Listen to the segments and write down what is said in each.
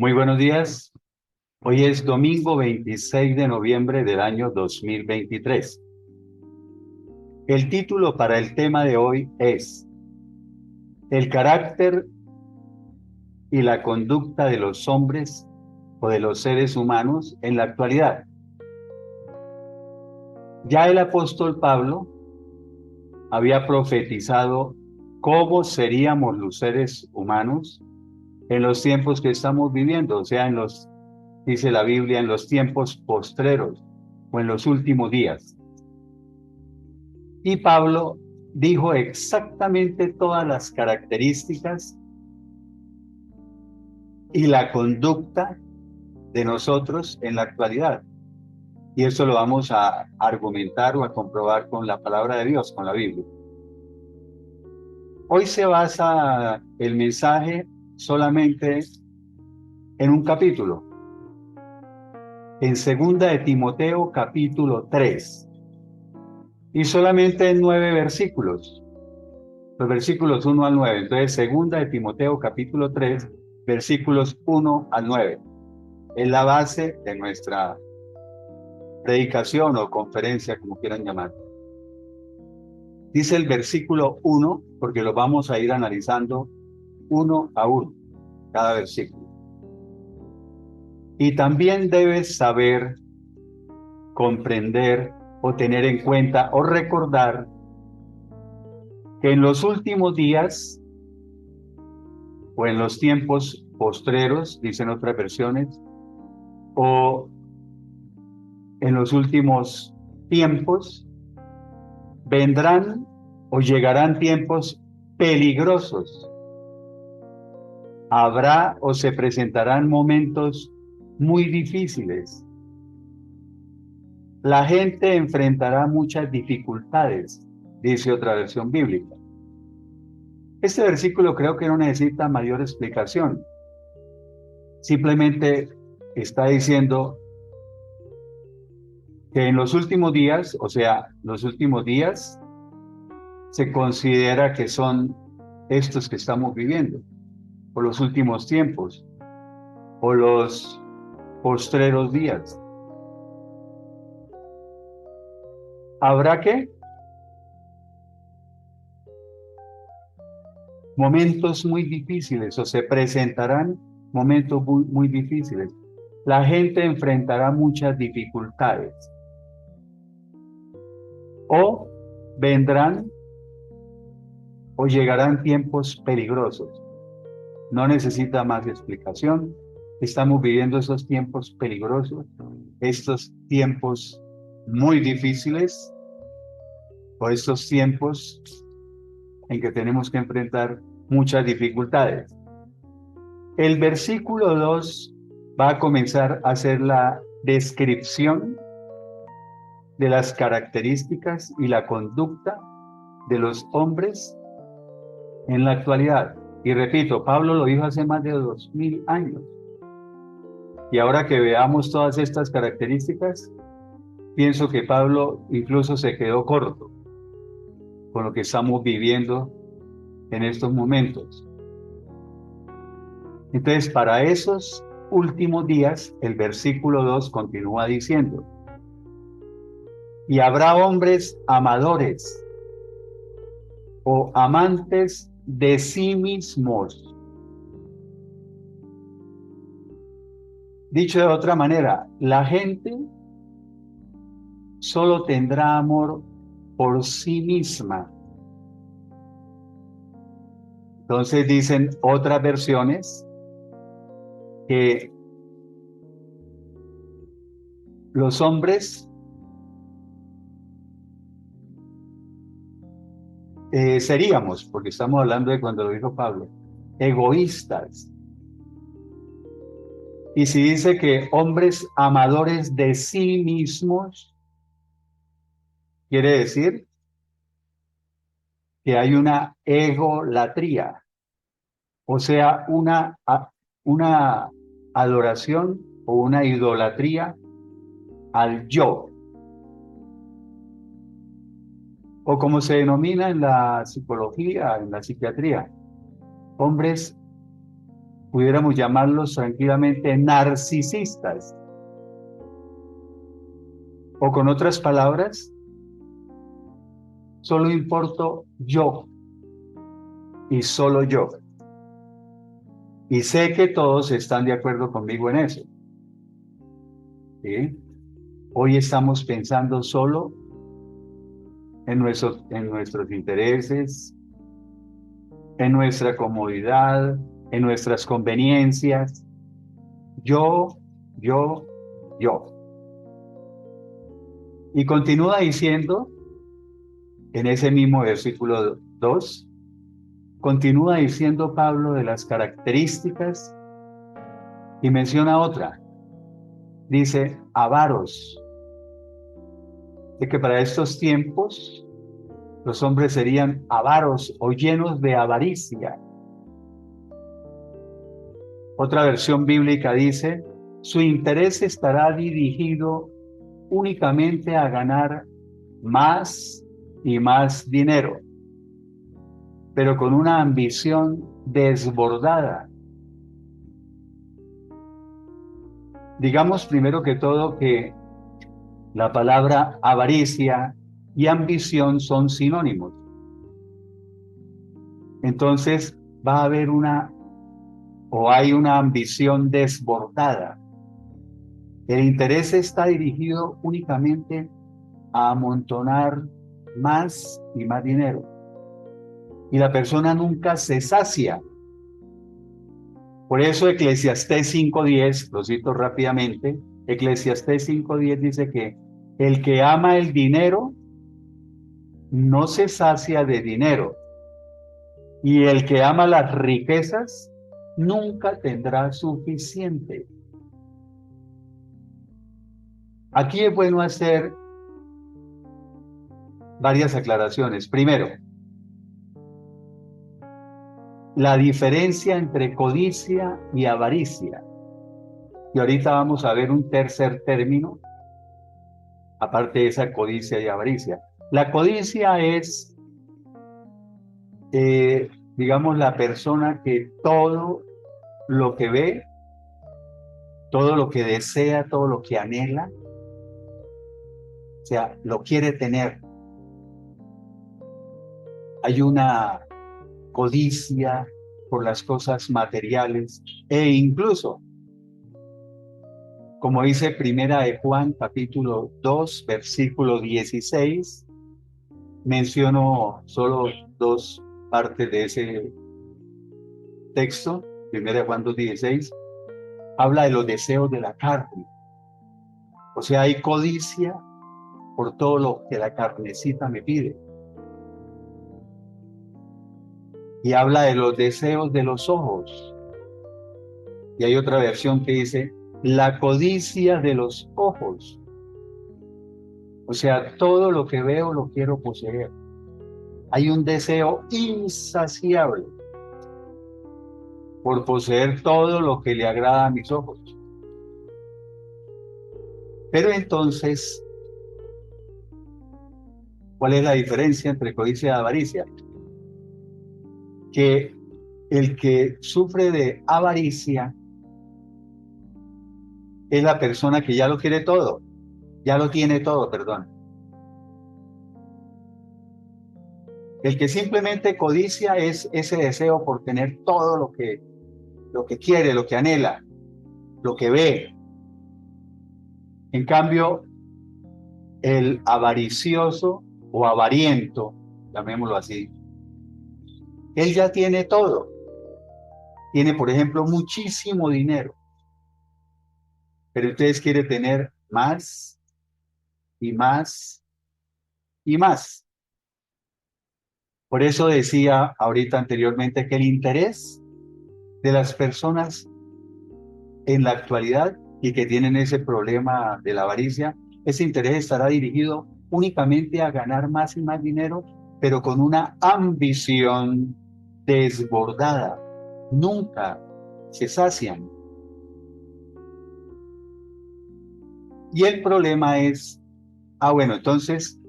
Muy buenos días. Hoy es domingo 26 de noviembre del año 2023. El título para el tema de hoy es El carácter y la conducta de los hombres o de los seres humanos en la actualidad. Ya el apóstol Pablo había profetizado cómo seríamos los seres humanos en los tiempos que estamos viviendo, o sea, dice la Biblia, en los tiempos postreros o en los últimos días. Y Pablo dijo exactamente todas las características y la conducta de nosotros en la actualidad. Y eso lo vamos a argumentar o a comprobar con la palabra de Dios, con la Biblia. Hoy se basa el mensaje solamente en un capítulo, en segunda de Timoteo capítulo 3, y solamente en 9 versículos. Los versículos 1 al 9. Entonces, segunda de Timoteo capítulo 3, versículos 1 al 9. Es la base de nuestra predicación o conferencia, como quieran llamar. Dice el versículo 1, porque lo vamos a ir analizando uno a uno, cada versículo. Y también debes saber, comprender o tener en cuenta o recordar que en los últimos días o en los tiempos postreros, dicen otras versiones, o en los últimos tiempos, vendrán o llegarán tiempos peligrosos. Habrá o se presentarán momentos muy difíciles. La gente enfrentará muchas dificultades, dice otra versión bíblica. Este versículo creo que no necesita mayor explicación. Simplemente está diciendo que en los últimos días, o sea, los últimos días, se considera que son estos que estamos viviendo, o los últimos tiempos, o los postreros días. ¿Habrá qué? Momentos muy difíciles, o se presentarán momentos muy difíciles. La gente enfrentará muchas dificultades, o vendrán o llegarán tiempos peligrosos. No necesita más explicación. Estamos viviendo esos tiempos peligrosos, estos tiempos muy difíciles, o estos tiempos en que tenemos que enfrentar muchas dificultades. El versículo 2 va a comenzar a hacer la descripción de las características y la conducta de los hombres en la actualidad. Y repito, Pablo lo dijo hace más de 2000 años. Y ahora que veamos todas estas características, pienso que Pablo incluso se quedó corto con lo que estamos viviendo en estos momentos. Entonces, para esos últimos días, el versículo 2 continúa diciendo, y habrá hombres amadores o amantes de sí mismos. Dicho de otra manera, la gente solo tendrá amor por sí misma. Entonces dicen otras versiones que los hombres seríamos, porque estamos hablando de cuando lo dijo Pablo, egoístas. Y si dice que hombres amadores de sí mismos, quiere decir que hay una egolatría, o sea, una adoración o una idolatría al yo, o como se denomina en la psicología, en la psiquiatría, hombres pudiéramos llamarlos tranquilamente narcisistas. O con otras palabras, solo importo yo y solo yo. Y sé que todos están de acuerdo conmigo en eso. ¿Sí? Hoy estamos pensando solo en nuestros intereses, en nuestra comodidad, en nuestras conveniencias. Yo, yo, yo. Y continúa diciendo, en ese mismo versículo 2, continúa diciendo Pablo de las características y menciona otra. Dice, avaros. De que para estos tiempos los hombres serían avaros o llenos de avaricia. Otra versión bíblica dice, su interés estará dirigido únicamente a ganar más y más dinero, pero con una ambición desbordada. Digamos primero que todo que la palabra avaricia y ambición son sinónimos. Entonces va a haber hay una ambición desbordada. El interés está dirigido únicamente a amontonar más y más dinero. Y la persona nunca se sacia. Por eso Eclesiastés 5:10, lo cito rápidamente, Eclesiastés 5:10 dice que el que ama el dinero no se sacia de dinero, y el que ama las riquezas nunca tendrá suficiente. Aquí es bueno hacer varias aclaraciones. Primero, la diferencia entre codicia y avaricia. Y ahorita vamos a ver un tercer término, aparte de esa codicia y avaricia. La codicia es, digamos, la persona que todo lo que ve, todo lo que desea, todo lo que anhela, o sea, lo quiere tener. Hay una codicia por las cosas materiales e incluso, como dice Primera de Juan, capítulo 2, versículo 16, menciono solo dos partes de ese texto. Primera de Juan 2:16 habla de los deseos de la carne. O sea, hay codicia por todo lo que la carnecita me pide. Y habla de los deseos de los ojos. Y hay otra versión que dice, la codicia de los ojos. O sea, todo lo que veo lo quiero poseer. Hay un deseo insaciable por poseer todo lo que le agrada a mis ojos. Pero entonces, ¿cuál es la diferencia entre codicia y avaricia? Que el que sufre de avaricia es la persona que ya lo quiere todo, ya lo tiene todo, perdón. El que simplemente codicia es ese deseo por tener todo lo que quiere, lo que anhela, lo que ve. En cambio, el avaricioso o avariento, llamémoslo así, él ya tiene todo. Tiene, por ejemplo, muchísimo dinero, pero entonces quiere tener más y más y más. Por eso decía ahorita anteriormente que el interés de las personas en la actualidad y que tienen ese problema de la avaricia, ese interés estará dirigido únicamente a ganar más y más dinero, pero con una ambición desbordada. Nunca se sacian. Y el problema es, bueno, entonces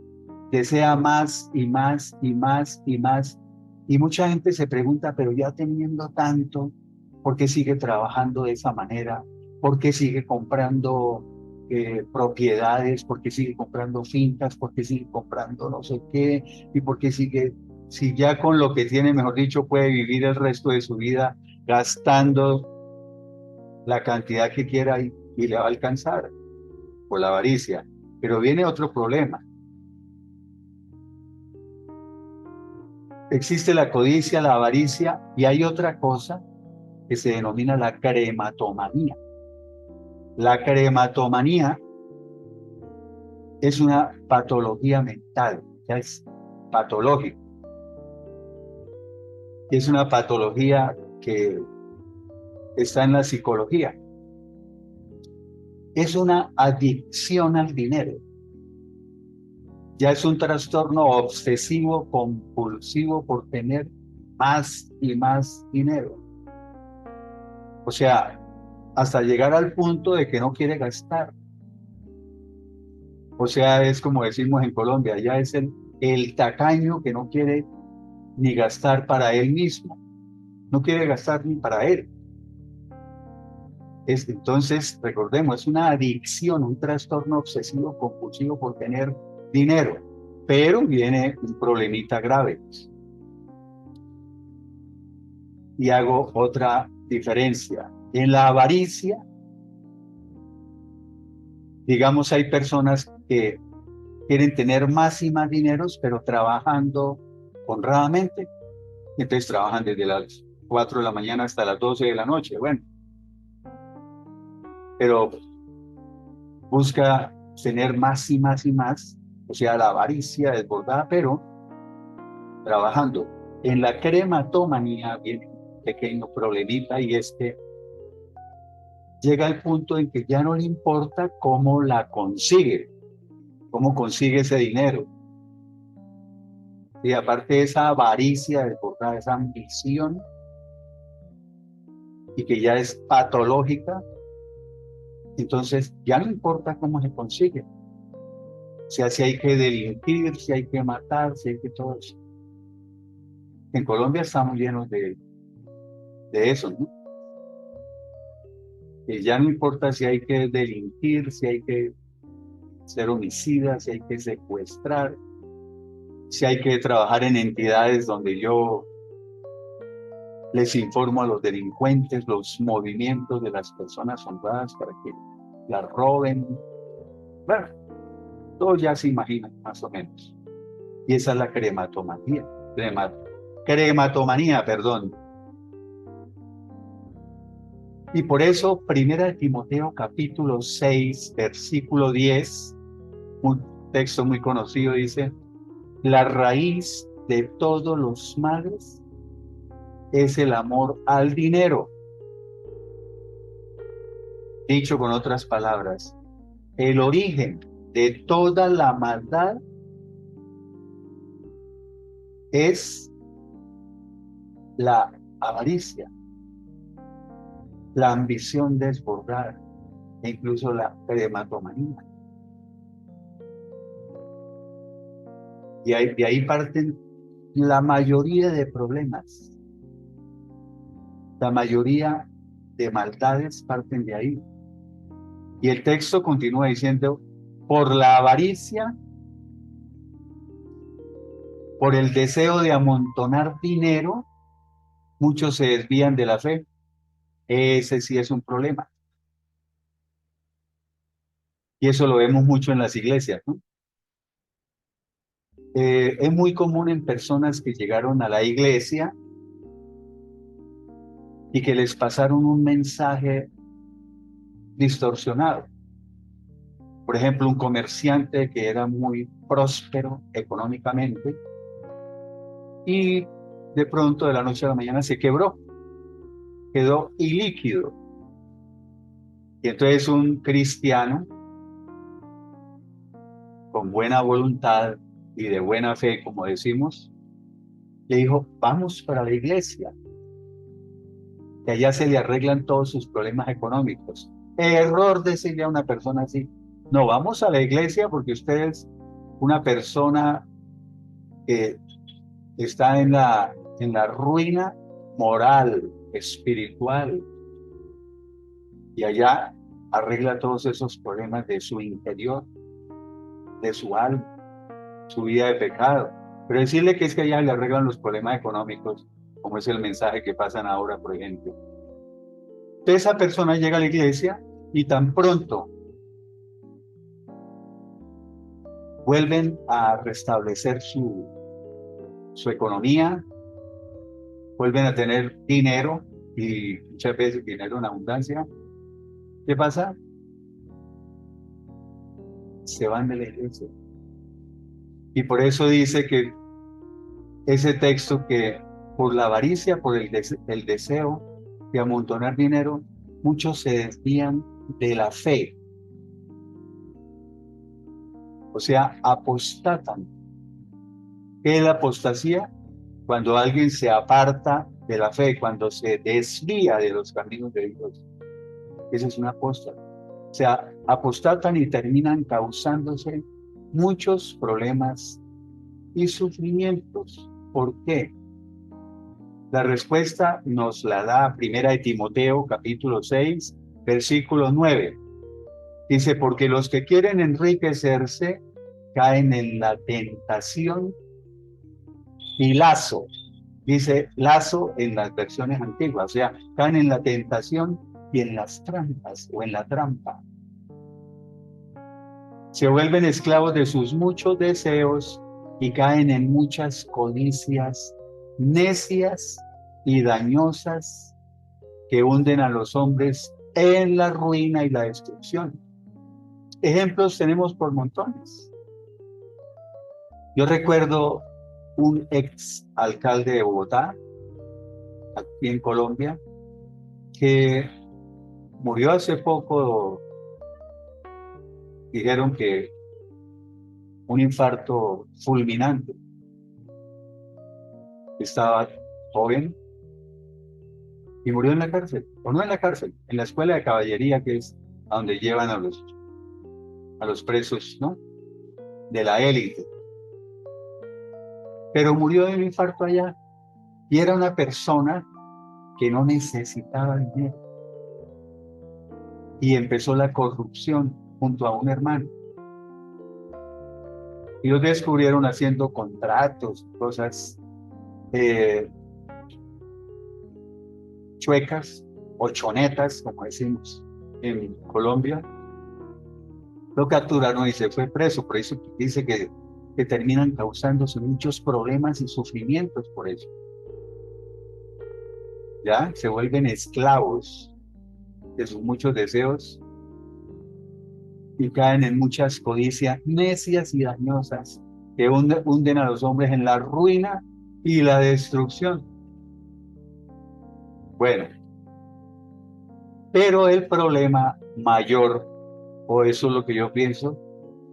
desea más y más y más y más. Y mucha gente se pregunta, pero ya teniendo tanto, ¿Por qué sigue trabajando de esa manera? ¿Por qué sigue comprando propiedades? ¿Por qué sigue comprando fincas? ¿Por qué sigue comprando no sé qué? ¿Y por qué sigue, si ya con lo que tiene, mejor dicho, puede vivir el resto de su vida gastando la cantidad que quiera y le va a alcanzar por la avaricia? Pero viene otro problema. Existe la codicia, la avaricia y hay otra cosa que se denomina la crematomanía. La crematomanía es una patología mental, ya es patológico. Y es una patología que está en la psicología. Es una adicción al dinero. Ya es un trastorno obsesivo compulsivo por tener más y más dinero. O sea, hasta llegar al punto de que no quiere gastar. O sea, es como decimos en Colombia, ya es el tacaño que no quiere ni gastar para él mismo, no quiere gastar ni para él. Entonces, recordemos, es una adicción, un trastorno obsesivo compulsivo por tener dinero, pero viene un problemita grave. Y hago otra diferencia. En la avaricia, digamos, hay personas que quieren tener más y más dineros, pero trabajando honradamente. Entonces trabajan desde las 4 de la mañana hasta las 12 de la noche. Bueno, pero busca tener más y más y más, o sea, la avaricia desbordada, pero trabajando. En la crematomanía viene un pequeño problemita y es que llega al punto en que ya no le importa cómo la consigue, cómo consigue ese dinero. Y aparte de esa avaricia desbordada, esa ambición, y que ya es patológica, entonces ya no importa cómo se consigue. O sea, si hay que delinquir, si hay que matar, si hay que todo eso. En Colombia estamos llenos de eso, ¿no? Que ya no importa si hay que delinquir, si hay que ser homicida, si hay que secuestrar, si hay que trabajar en entidades donde yo les informo a los delincuentes los movimientos de las personas honradas para que las roben. Bueno, todos ya se imaginan más o menos. Y esa es la crematomanía, perdón. Y por eso, Primera de Timoteo capítulo 6, versículo 10, un texto muy conocido, dice: la raíz de todos los males es el amor al dinero. Dicho con otras palabras, el origen de toda la maldad es la avaricia, la ambición desbordada e incluso la crematomanía. Y de ahí parten la mayoría de problemas. La mayoría de maldades parten de ahí. Y el texto continúa diciendo: por la avaricia, por el deseo de amontonar dinero, muchos se desvían de la fe. Ese sí es un problema. Y eso lo vemos mucho en las iglesias, ¿no? Es muy común en personas que llegaron a la iglesia y que les pasaron un mensaje distorsionado. Por ejemplo, un comerciante que era muy próspero económicamente y de pronto de la noche a la mañana se quebró, quedó ilíquido. Y entonces un cristiano con buena voluntad y de buena fe, como decimos, le dijo: vamos para la iglesia, que allá se le arreglan todos sus problemas económicos. Error decirle a una persona así: no, vamos a la iglesia porque usted es una persona que está en la ruina moral, espiritual, y allá arregla todos esos problemas de su interior, de su alma, su vida de pecado. Pero decirle que es que allá le arreglan los problemas económicos, como es el mensaje que pasan ahora, por ejemplo. Entonces esa persona llega a la iglesia y tan pronto vuelven a restablecer su economía, vuelven a tener dinero y muchas veces dinero en abundancia. ¿Qué pasa? Se van de la iglesia. Y por eso dice que ese texto que por la avaricia, por el deseo de amontonar dinero, muchos se desvían de la fe. O sea, apostatan. ¿Qué es la apostasía? Cuando alguien se aparta de la fe, cuando se desvía de los caminos de Dios. Ese es un apóstata. O sea, apostatan y terminan causándose muchos problemas y sufrimientos. ¿Por qué? La respuesta nos la da Primera de Timoteo, capítulo 6, versículo 9. Dice, porque los que quieren enriquecerse caen en la tentación y lazo. Dice lazo en las versiones antiguas, o sea, caen en la tentación y en las trampas o en la trampa. Se vuelven esclavos de sus muchos deseos y caen en muchas codicias necias y dañosas que hunden a los hombres en la ruina y la destrucción. Ejemplos tenemos por montones. Yo recuerdo un ex alcalde de Bogotá, aquí en Colombia, que murió hace poco. Dijeron que un infarto fulminante. Estaba joven y murió en la cárcel, o no en la cárcel, en la escuela de caballería, que es a donde llevan a los presos, ¿no? De la élite. Pero murió de un infarto allá y era una persona que no necesitaba dinero. Y empezó la corrupción junto a un hermano. Y los descubrieron haciendo contratos, cosas chuecas o chonetas, como decimos en Colombia. Lo capturaron y se fue preso. Por eso dice que terminan causándose muchos problemas y sufrimientos por eso. Ya se vuelven esclavos de sus muchos deseos y caen en muchas codicias necias y dañosas que hunden a los hombres en la ruina y la destrucción. Bueno, pero el problema mayor, o eso es lo que yo pienso,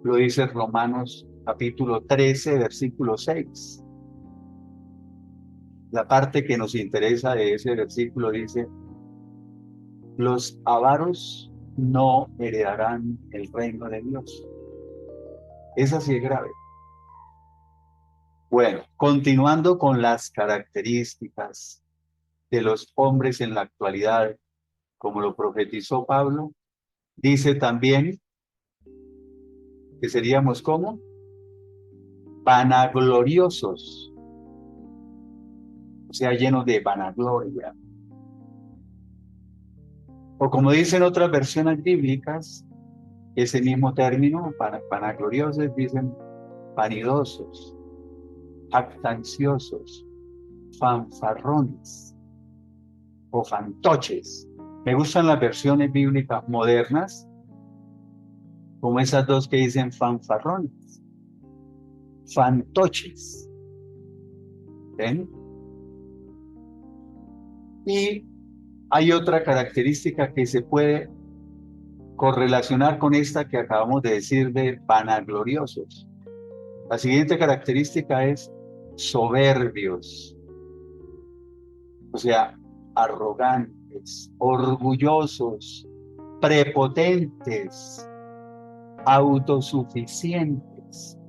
lo dice Romanos capítulo 13, versículo 6. La parte que nos interesa de ese versículo dice, los avaros no heredarán el reino de Dios. Esa sí es grave. Bueno, continuando con las características de los hombres en la actualidad, como lo profetizó Pablo, dice también que seríamos como vanagloriosos, o sea, llenos de vanagloria. O como dicen otras versiones bíblicas, ese mismo término, vanagloriosos, dicen vanidosos, jactanciosos, fanfarrones o fantoches. Me gustan las versiones bíblicas modernas, como esas dos que dicen fanfarrones, fantoches. ¿Ven? Y hay otra característica que se puede correlacionar con esta que acabamos de decir de vanagloriosos. La siguiente característica es soberbios, o sea, arrogantes, orgullosos, prepotentes, autosuficientes.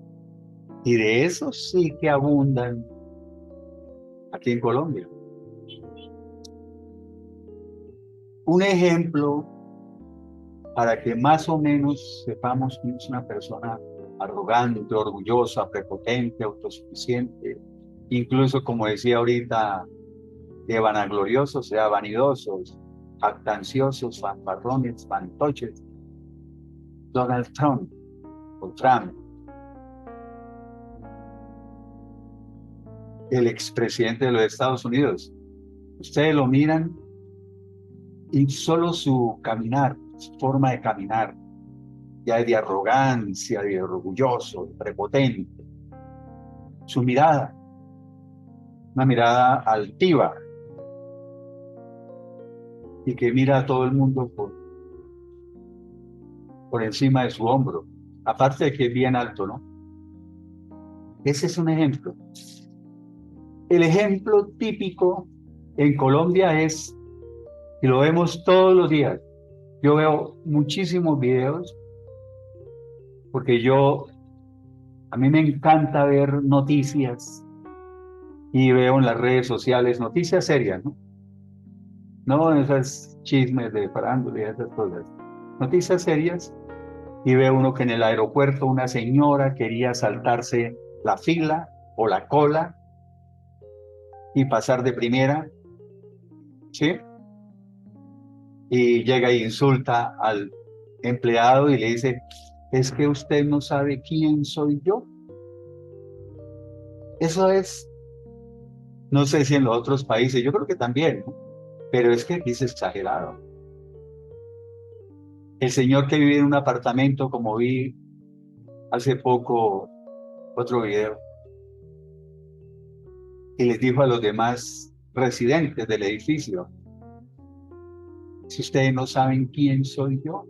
Y de esos sí que abundan aquí en Colombia. Un ejemplo para que más o menos sepamos que es una persona arrogante, orgullosa, prepotente, autosuficiente, incluso como decía ahorita, de vanagloriosos, o sea, vanidosos, jactanciosos, fanfarrones, fantoches. Donald Trump, o Trump, el expresidente de los Estados Unidos. Ustedes lo miran y solo su caminar, su forma de caminar, ya es de arrogancia, de orgulloso, de prepotente. Su mirada, una mirada altiva y que mira a todo el mundo por encima de su hombro. Aparte de que es bien alto, ¿no? Ese es un ejemplo. El ejemplo típico en Colombia es, y lo vemos todos los días, yo veo muchísimos videos porque a mí me encanta ver noticias y veo en las redes sociales noticias serias, ¿no? No esas chismes de farándula y esas cosas. Noticias serias y veo uno que en el aeropuerto una señora quería saltarse la fila o la cola y pasar de primera, ¿sí? Y llega e insulta al empleado y le dice, ¿es que usted no sabe quién soy yo? Eso es, no sé si en los otros países, yo creo que también, ¿no? Pero es que aquí es exagerado. El señor que vive en un apartamento, como vi hace poco otro video, y les dijo a los demás residentes del edificio, si ustedes no saben quién soy yo.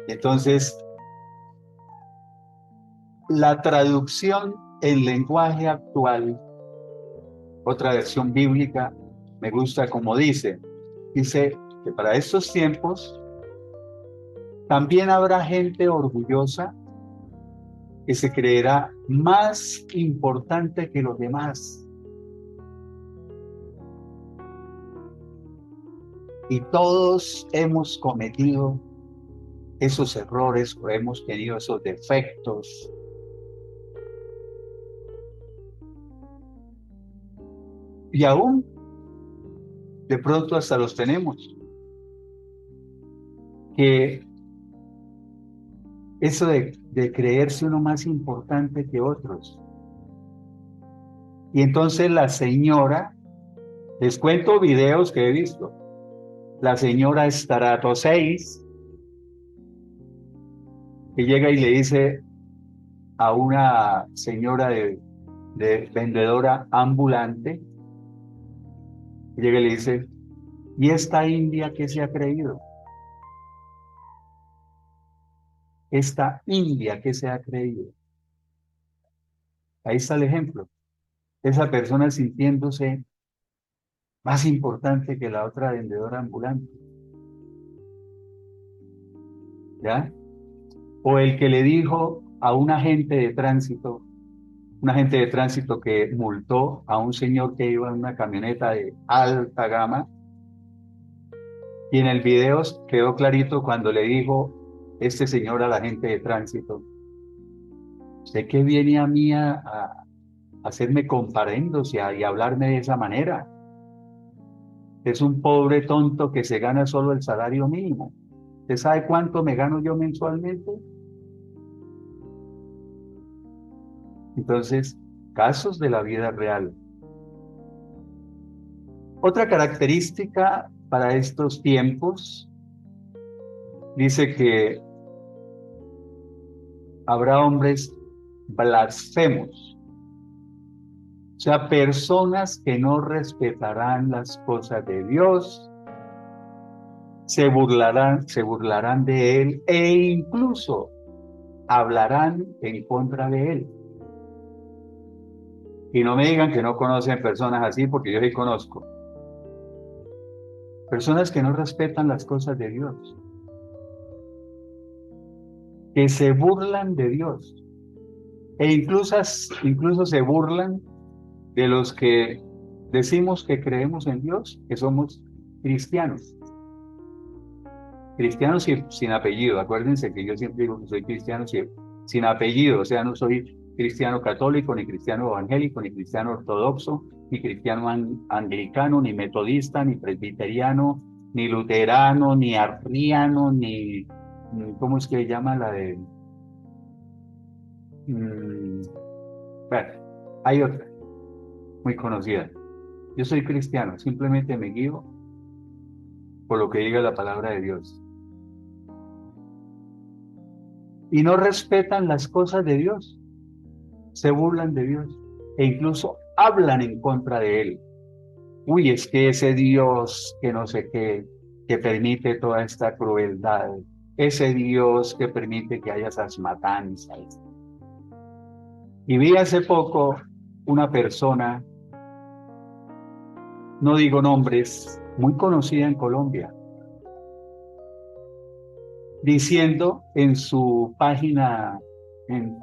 Entonces, la traducción en lenguaje actual, otra versión bíblica, me gusta como dice que para estos tiempos también habrá gente orgullosa que se creerá más importante que los demás. Y todos hemos cometido esos errores o hemos tenido esos defectos. Y aún de pronto hasta los tenemos. Que eso de creerse uno más importante que otros. Y entonces la señora, les cuento videos que he visto, la señora Estrato 6, que llega y le dice a una señora de vendedora ambulante, llega y le dice, ¿y esta india qué se ha creído? Esta india qué se ha creído. Ahí está el ejemplo. Esa persona sintiéndose más importante que la otra vendedora ambulante. ¿Ya? O el que le dijo a un agente de tránsito que multó a un señor que iba en una camioneta de alta gama, y en el video quedó clarito cuando le dijo este señor al agente de tránsito, ¿usted qué viene a mí a hacerme comparendos y a hablarme de esa manera? Es un pobre tonto que se gana solo el salario mínimo. ¿Usted sabe cuánto me gano yo mensualmente? Entonces, casos de la vida real. Otra característica para estos tiempos dice que habrá hombres blasfemos, o sea, personas que no respetarán las cosas de Dios, se burlarán de Él e incluso hablarán en contra de Él. Y no me digan que no conocen personas así, porque yo sí conozco. Personas que no respetan las cosas de Dios, que se burlan de Dios, e incluso se burlan de los que decimos que creemos en Dios, que somos cristianos. Cristianos sin apellido. Acuérdense que yo siempre digo que soy cristiano sin apellido. O sea, no soy cristiano católico, ni cristiano evangélico, ni cristiano ortodoxo, ni cristiano anglicano, ni metodista, ni presbiteriano, ni luterano, ni arriano, ¿cómo es que se llama la de? Bueno, hay otra muy conocida. Yo soy cristiano, simplemente me guío por lo que diga la palabra de Dios. Y no respetan las cosas de Dios, se burlan de Dios e incluso hablan en contra de Él. Uy, es que ese Dios que no sé qué, que permite toda esta crueldad, ese Dios que permite que haya esas matanzas. Y vi hace poco una persona, no digo nombres, muy conocida en Colombia, diciendo en su página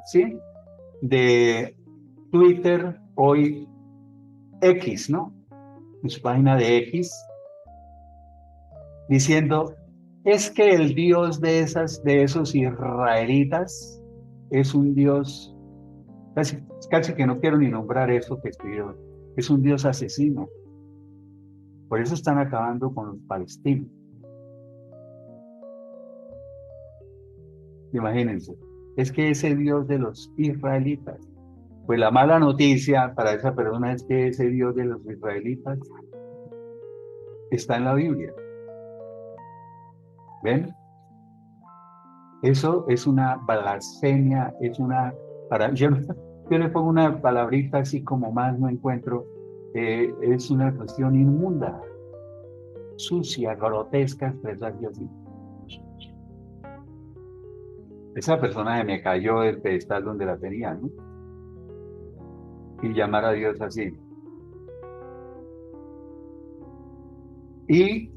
¿sí? de Twitter, hoy X, ¿no? En su página de X, diciendo, es que el Dios de esos israelitas es un Dios, casi que no quiero ni nombrar eso que escribió, es un Dios asesino. Por eso están acabando con los palestinos. Imagínense, es que ese Dios de los israelitas, pues la mala noticia para esa persona es que ese Dios de los israelitas está en la Biblia. ¿Ven? Eso es una blasfemia, yo le pongo una palabrita así como más no encuentro, es una cuestión inmunda, sucia, grotesca, expresarse así. Esa persona se me cayó del pedestal donde la tenía, ¿no? Y llamar a Dios así. Y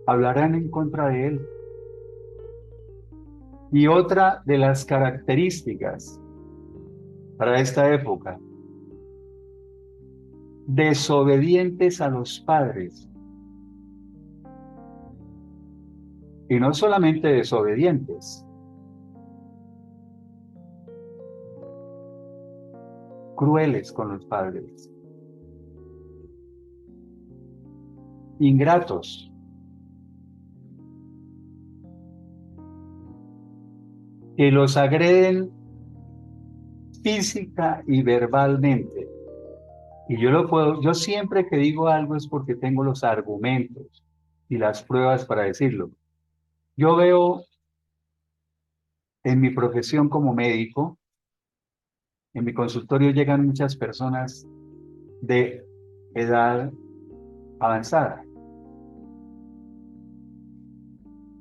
hablarán en contra de él. Y otra de las características para esta época, desobedientes a los padres. Y no solamente desobedientes, crueles con los padres, ingratos, que los agreden física y verbalmente. Y yo siempre que digo algo es porque tengo los argumentos y las pruebas para decirlo. Yo veo en mi profesión como médico, en mi consultorio llegan muchas personas de edad avanzada.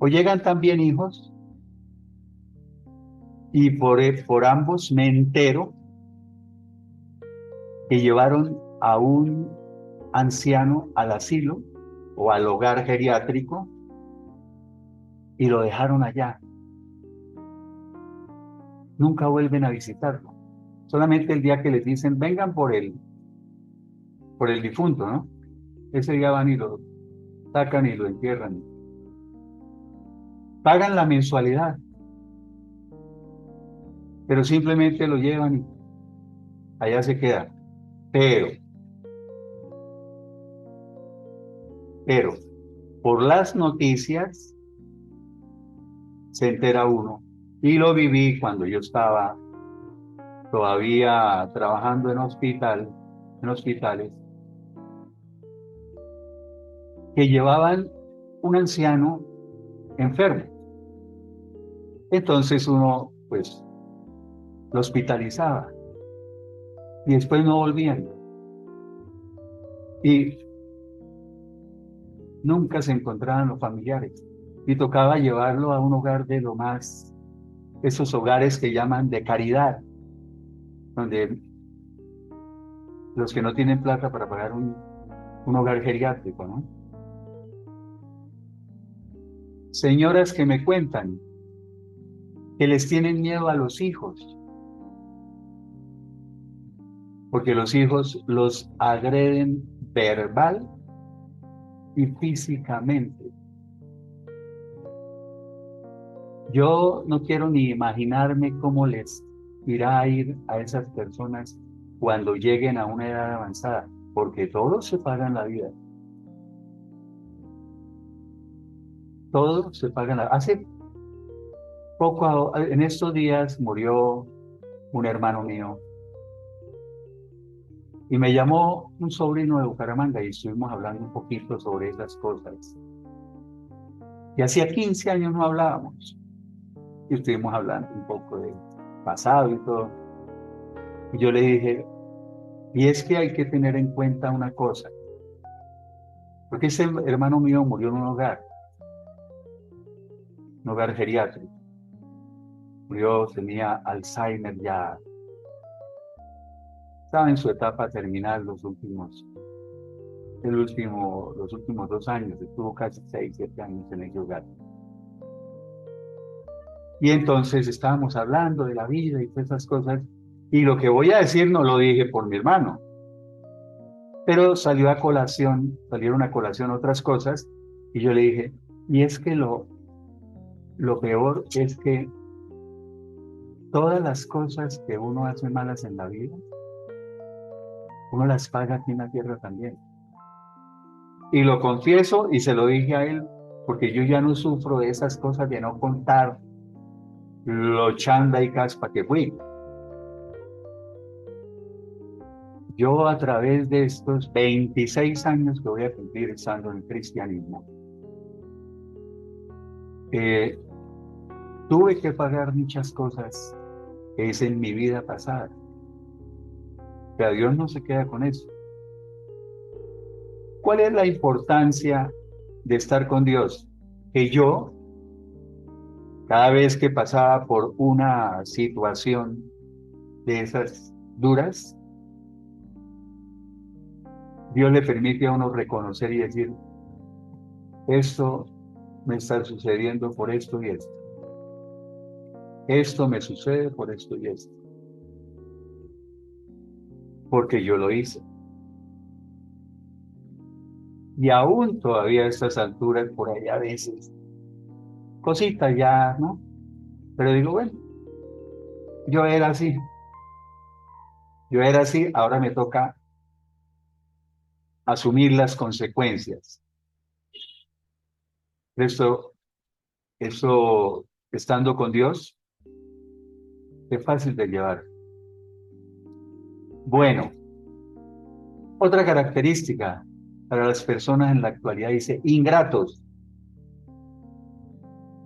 O llegan también hijos y por ambos me entero que llevaron a un anciano al asilo o al hogar geriátrico y lo dejaron allá. Nunca vuelven a visitarlo. Solamente el día que les dicen, vengan por el difunto, ¿no? Ese día van y lo sacan y lo entierran. Pagan la mensualidad, pero simplemente lo llevan y allá se queda. Pero, por las noticias se entera uno, y lo viví cuando yo estaba todavía trabajando en hospitales, que llevaban un anciano enfermo. Entonces uno, pues, lo hospitalizaba y después no volvían. Y nunca se encontraban los familiares. Y tocaba llevarlo a un hogar de lo más, esos hogares que llaman de caridad, donde los que no tienen plata para pagar un hogar geriátrico, ¿no? Señoras que me cuentan que les tienen miedo a los hijos. porque los hijos los agreden verbal y físicamente. Yo no quiero ni imaginarme cómo les irá a ir a esas personas cuando lleguen a una edad avanzada, porque todos se pagan la vida. Todos se pagan la vida. Hace poco, en estos días, murió un hermano mío y me llamó un sobrino de Bucaramanga y estuvimos hablando un poquito sobre esas cosas. Y hacía 15 años no hablábamos y estuvimos hablando un poco de pasado y todo. Y yo le dije, y es que hay que tener en cuenta una cosa, porque ese hermano mío murió en un hogar geriátrico. Murió, tenía Alzheimer ya, estaba en su etapa terminal los últimos 2 años, estuvo casi 6, 7 años en ese hogar. Y entonces estábamos hablando de la vida y todas esas cosas, y lo que voy a decir no lo dije por mi hermano, pero salieron a colación otras cosas, y yo le dije, y es que lo peor es que todas las cosas que uno hace malas en la vida, uno las paga aquí en la tierra también. Y lo confieso y se lo dije a él, porque yo ya no sufro de esas cosas de no contar lo chanda y caspa que fui. Yo a través de estos 26 años que voy a cumplir estando en el cristianismo, eh, tuve que pagar muchas cosas que hice en mi vida pasada. Pero Dios no se queda con eso. ¿Cuál es la importancia de estar con Dios? Que yo, cada vez que pasaba por una situación de esas duras, Dios le permite a uno reconocer y decir, esto me está sucediendo por esto y esto. Esto me sucede por esto y esto. Porque yo lo hice. Y aún todavía a estas alturas, por ahí a veces, cositas ya, ¿no? Pero digo, bueno, yo era así. Yo era así, ahora me toca asumir las consecuencias. Esto, estando con Dios, es fácil de llevar. Bueno, otra característica para las personas en la actualidad dice ingratos.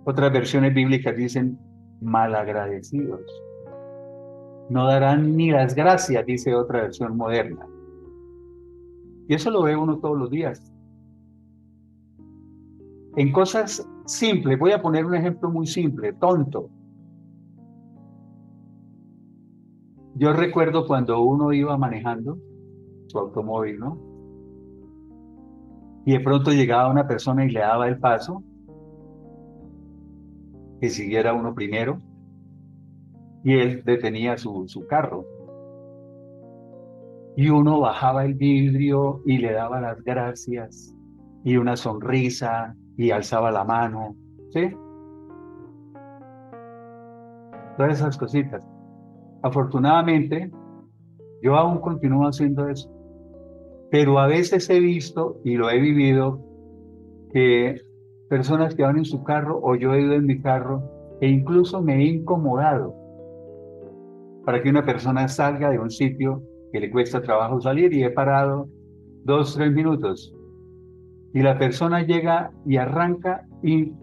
Otras versiones bíblicas dicen malagradecidos. No darán ni las gracias, dice otra versión moderna. Y eso lo ve uno todos los días. En cosas simples, voy a poner un ejemplo muy simple, tonto. Yo recuerdo cuando uno iba manejando su automóvil, ¿no? Y de pronto llegaba una persona y le daba el paso, que siguiera uno primero, y él detenía su carro. Y uno bajaba el vidrio y le daba las gracias, y una sonrisa, y alzaba la mano, ¿sí? Todas esas cositas. Afortunadamente, yo aún continúo haciendo eso, pero a veces he visto y lo he vivido que personas que van en su carro o yo he ido en mi carro e incluso me he incomodado para que una persona salga de un sitio que le cuesta trabajo salir y he parado 2, 3 minutos y la persona llega y arranca y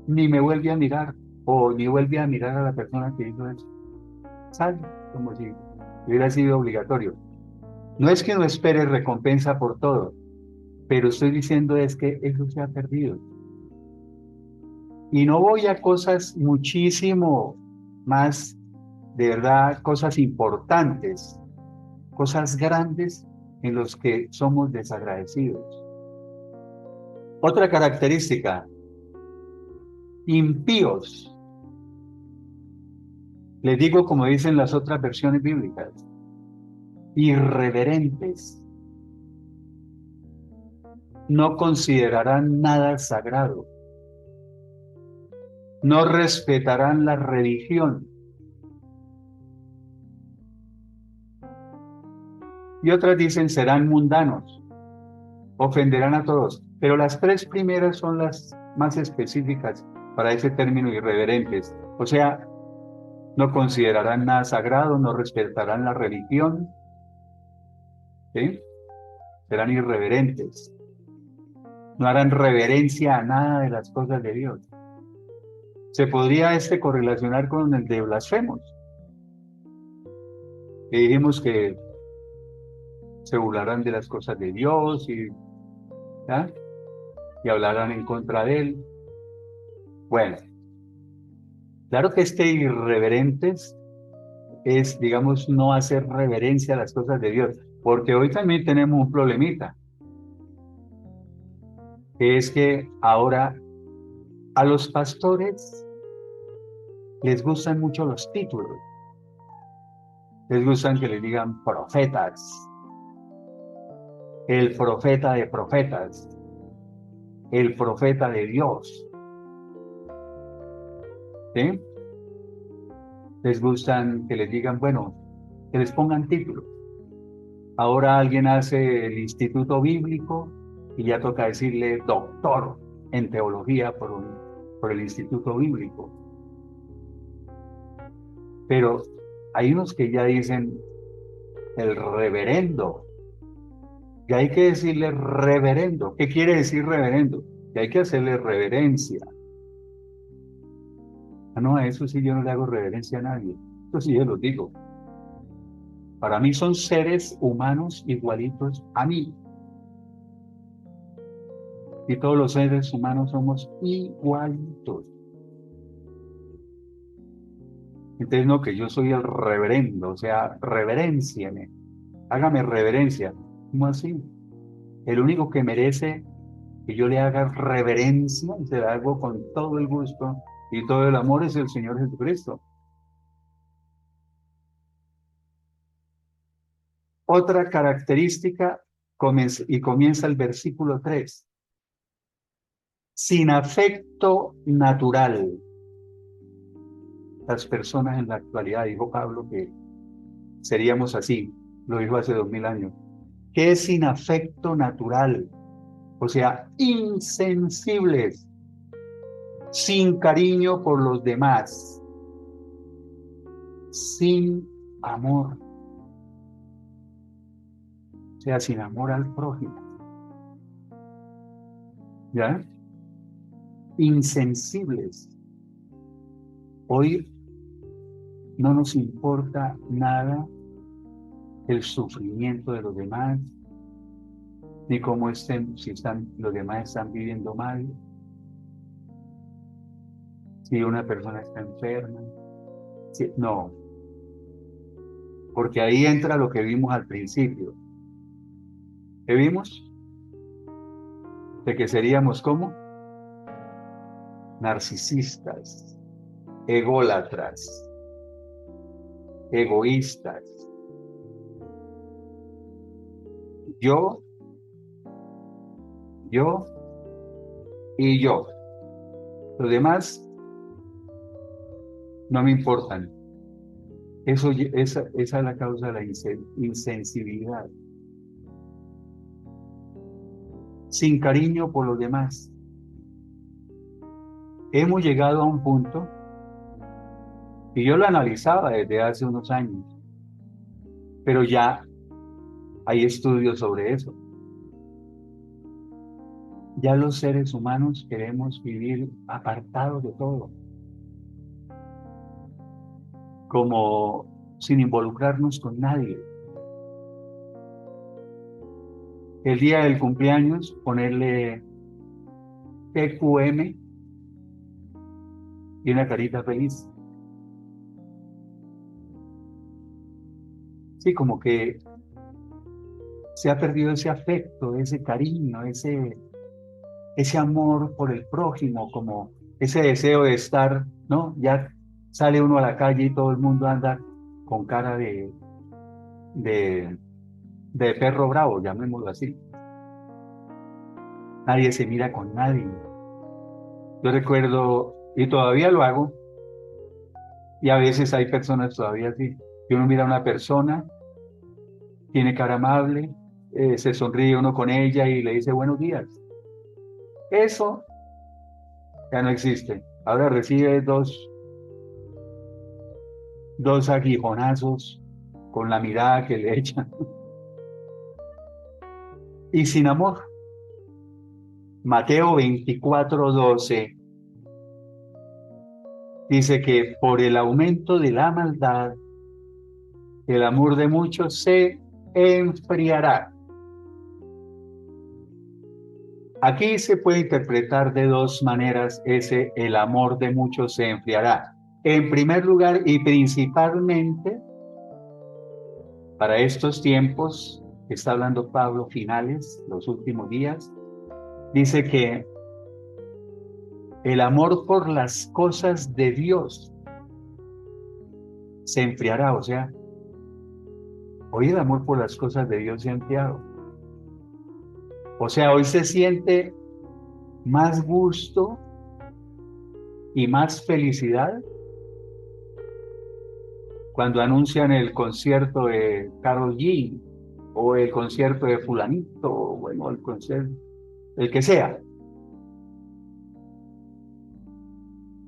ni me vuelve a mirar o ni vuelve a mirar a la persona que hizo eso. Sale como si hubiera sido obligatorio. No es que no espere recompensa por todo, pero estoy diciendo es que eso se ha perdido. Y no voy a cosas muchísimo más, de verdad, cosas importantes, cosas grandes en los que somos desagradecidos. Otra característica, impíos. Les digo como dicen las otras versiones bíblicas, irreverentes, no considerarán nada sagrado, no respetarán la religión. Y otras dicen serán mundanos, ofenderán a todos. Pero las tres primeras son las más específicas para ese término irreverentes. O sea, no considerarán nada sagrado, no respetarán la religión, ¿sí? Serán irreverentes, no harán reverencia a nada de las cosas de Dios. Se podría correlacionar con el de blasfemos, que dijimos que se burlarán de las cosas de Dios ¿ya? Y hablarán en contra de él. Bueno, claro que irreverentes es, digamos, no hacer reverencia a las cosas de Dios, porque hoy también tenemos un problemita, que es que ahora a los pastores les gustan mucho los títulos, les gustan que les digan profetas, el profeta de profetas, el profeta de Dios, ¿sí? Les gustan que les digan, bueno, que les pongan títulos. Ahora alguien hace el instituto bíblico y ya toca decirle doctor en teología por el instituto bíblico. Pero hay unos que ya dicen el reverendo. Y hay que decirle reverendo. ¿Qué quiere decir reverendo? Y hay que hacerle reverencia. Ah, no, a eso sí yo no le hago reverencia a nadie. Eso sí yo lo digo. Para mí son seres humanos igualitos a mí. Y todos los seres humanos somos igualitos. Entonces, no, que yo soy el reverendo, o sea, reveréncieme, hágame reverencia. ¿Cómo así? El único que merece que yo le haga reverencia, y se la hago con todo el gusto y todo el amor, es el Señor Jesucristo. Otra característica, y comienza el versículo 3, sin afecto natural. Las personas en la actualidad, dijo Pablo, que seríamos así, lo dijo hace 2000 años. ¿Qué es sin afecto natural? O sea, insensibles, sin cariño por los demás, sin amor, o sea, sin amor al prójimo, ¿ya? Insensibles. Hoy no nos importa nada el sufrimiento de los demás, ni cómo si los demás están viviendo mal, si una persona está enferma, no, porque ahí entra lo que vimos al principio. ¿Qué vimos? De que seríamos como narcisistas, ególatras, egoístas. Yo y yo. Los demás no me importan. Esa es la causa de la insensibilidad. Sin cariño por los demás. Hemos llegado a un punto, y yo lo analizaba desde hace unos años, pero ya hay estudios sobre eso. Ya los seres humanos queremos vivir apartados de todo, como sin involucrarnos con nadie. El día del cumpleaños, ponerle TQM y una carita feliz. Sí, como que se ha perdido ese afecto, ese cariño, ese amor por el prójimo, como ese deseo de estar, ¿no? Ya sale uno a la calle y todo el mundo anda con cara de, de perro bravo, llamémoslo así. Nadie se mira con nadie. Yo recuerdo, y todavía lo hago, y a veces hay personas todavía así, que uno mira a una persona, tiene cara amable, se sonríe uno con ella y le dice buenos días. Eso ya no existe. Ahora recibe dos aguijonazos con la mirada que le echan. Y sin amor. Mateo 24:12 dice que por el aumento de la maldad, el amor de muchos se enfriará. Aquí se puede interpretar de dos maneras ese el amor de muchos se enfriará. En primer lugar y principalmente para estos tiempos, que está hablando Pablo, finales, los últimos días, dice que el amor por las cosas de Dios se enfriará. O sea, hoy el amor por las cosas de Dios se ha enfriado. O sea, hoy se siente más gusto y más felicidad cuando anuncian el concierto de Karol G o el concierto de fulanito, o bueno, el concierto, el que sea,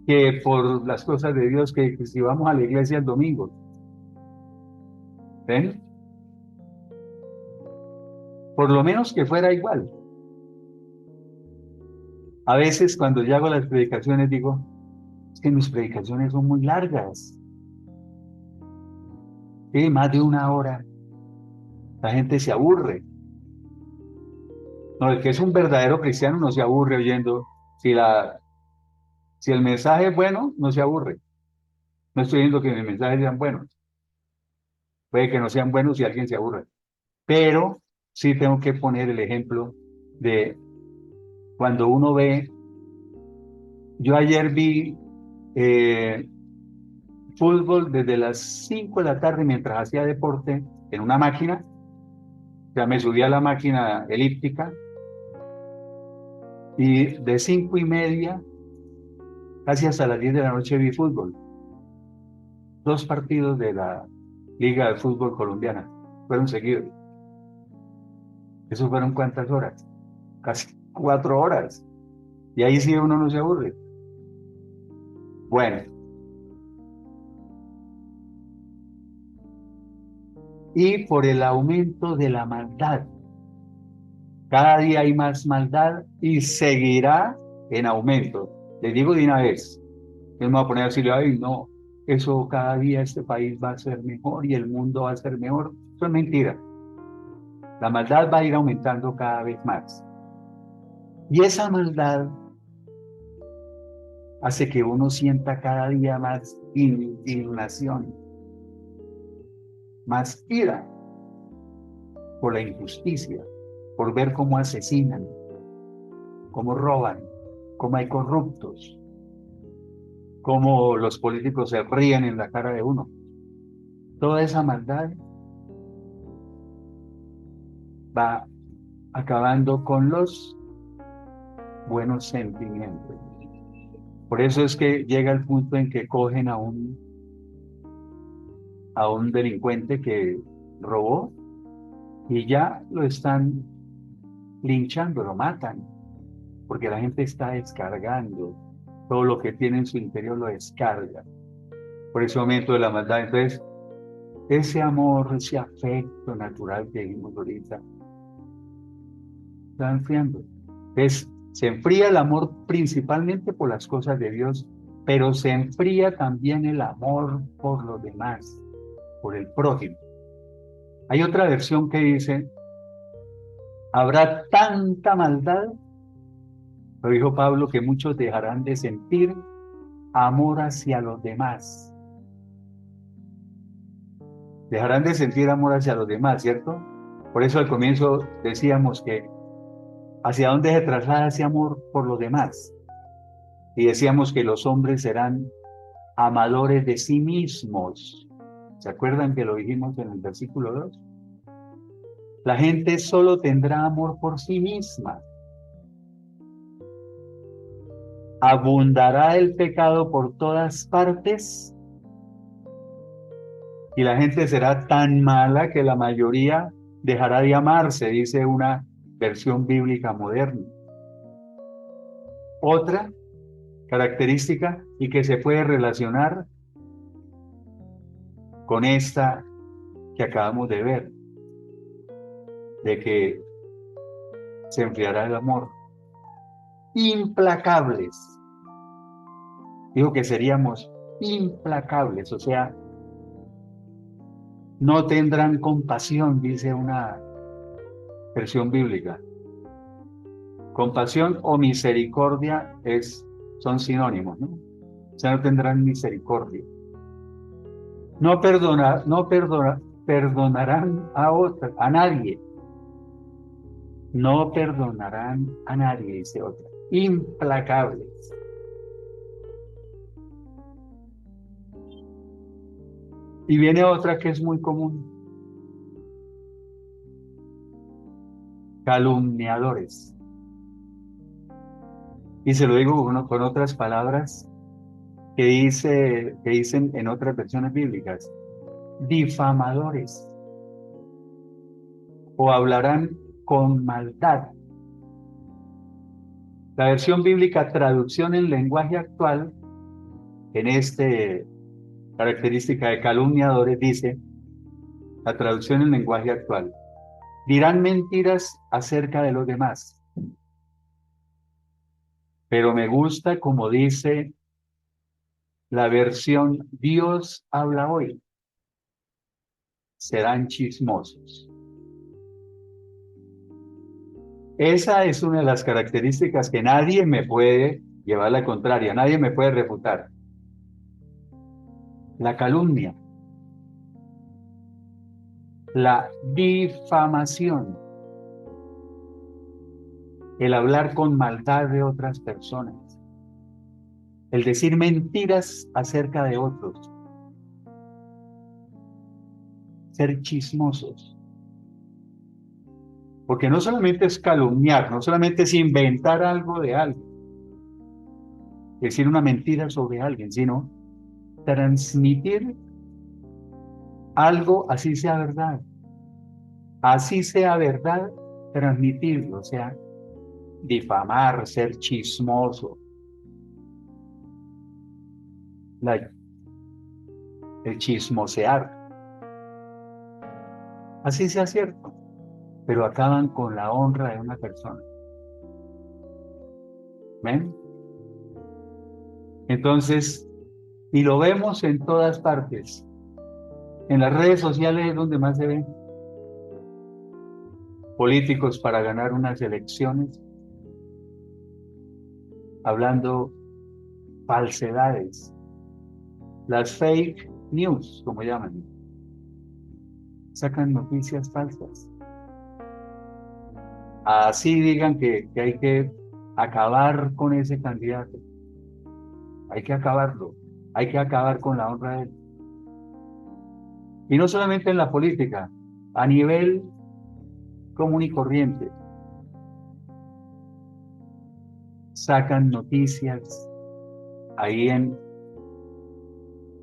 que por las cosas de Dios, que si vamos a la iglesia el domingo. ¿Ven? Por lo menos que fuera igual. A veces cuando yo hago las predicaciones digo, es que mis predicaciones son muy largas. Sí, más de 1 hora. La gente se aburre. No, el que es un verdadero cristiano no se aburre oyendo. Si el mensaje es bueno, no se aburre. No estoy diciendo que mis mensajes sean buenos. Puede que no sean buenos si alguien se aburre. Pero sí tengo que poner el ejemplo de cuando uno ve. Yo ayer vi eh, fútbol desde las 5 de la tarde mientras hacía deporte en una máquina. Ya me subí a la máquina elíptica y de 5:30 casi hasta las 10 de la noche vi fútbol. 2 partidos de la Liga de Fútbol Colombiana fueron seguidos. ¿Eso fueron cuántas horas? Casi 4 horas. Y ahí sí uno no se aburre. Bueno, y por el aumento de la maldad. Cada día hay más maldad y seguirá en aumento. Les digo de una vez, yo no me voy a poner a decirle, ay, no, eso cada día este país va a ser mejor y el mundo va a ser mejor. Eso es mentira. La maldad va a ir aumentando cada vez más. Y esa maldad hace que uno sienta cada día más indignación, más ira por la injusticia, por ver cómo asesinan, cómo roban, cómo hay corruptos, cómo los políticos se ríen en la cara de uno. Toda esa maldad va acabando con los buenos sentimientos. Por eso es que llega el punto en que cogen a un delincuente que robó y ya lo están linchando, lo matan, porque la gente está descargando todo lo que tiene en su interior, lo descarga por ese momento de la maldad. Entonces, ese amor, ese afecto natural que dijimos ahorita, está enfriando. Entonces, se enfría el amor principalmente por las cosas de Dios, pero se enfría también el amor por los demás, por el prójimo. Hay otra versión que dice, habrá tanta maldad, lo dijo Pablo, que muchos dejarán de sentir amor hacia los demás. Dejarán de sentir amor hacia los demás, ¿cierto? Por eso al comienzo decíamos que hacia dónde se traslada ese amor por los demás. Y decíamos que los hombres serán amadores de sí mismos. ¿Se acuerdan que lo dijimos en el versículo 2? La gente solo tendrá amor por sí misma. Abundará el pecado por todas partes y la gente será tan mala que la mayoría dejará de amarse, dice una versión bíblica moderna. Otra característica y que se puede relacionar con esta que acabamos de ver, de que se enfriará el amor. Implacables. Digo que seríamos implacables, o sea, no tendrán compasión, dice una versión bíblica. Compasión o misericordia son sinónimos, ¿no? O sea, no tendrán misericordia. Perdonarán a nadie. No perdonarán a nadie, dice otra. Implacables. Y viene otra que es muy común. Calumniadores. Y se lo digo con otras palabras que dicen en otras versiones bíblicas. Difamadores. O hablarán con maldad. La versión bíblica traducción en lenguaje actual, en este característica de calumniadores, dice, la traducción en lenguaje actual, dirán mentiras acerca de los demás. Pero me gusta como dice la versión Dios habla hoy. Serán chismosos. Esa es una de las características que nadie me puede llevar a la contraria, nadie me puede refutar. La calumnia, la difamación, el hablar con maldad de otras personas, el decir mentiras acerca de otros, ser chismosos. Porque no solamente es calumniar, no solamente es inventar algo de alguien, decir una mentira sobre alguien, sino transmitir algo así sea verdad. Así sea verdad, transmitirlo, o sea, difamar, ser chismoso. El chismosear. Así sea cierto, pero acaban con la honra de una persona. ¿Ven? Entonces, y lo vemos en todas partes. En las redes sociales es donde más se ven. Políticos para ganar unas elecciones, hablando falsedades, las fake news, como llaman, sacan noticias falsas. Así digan que hay que acabar con ese candidato, hay que acabarlo, hay que acabar con la honra de él. Y no solamente en la política, a nivel común y corriente, sacan noticias ahí en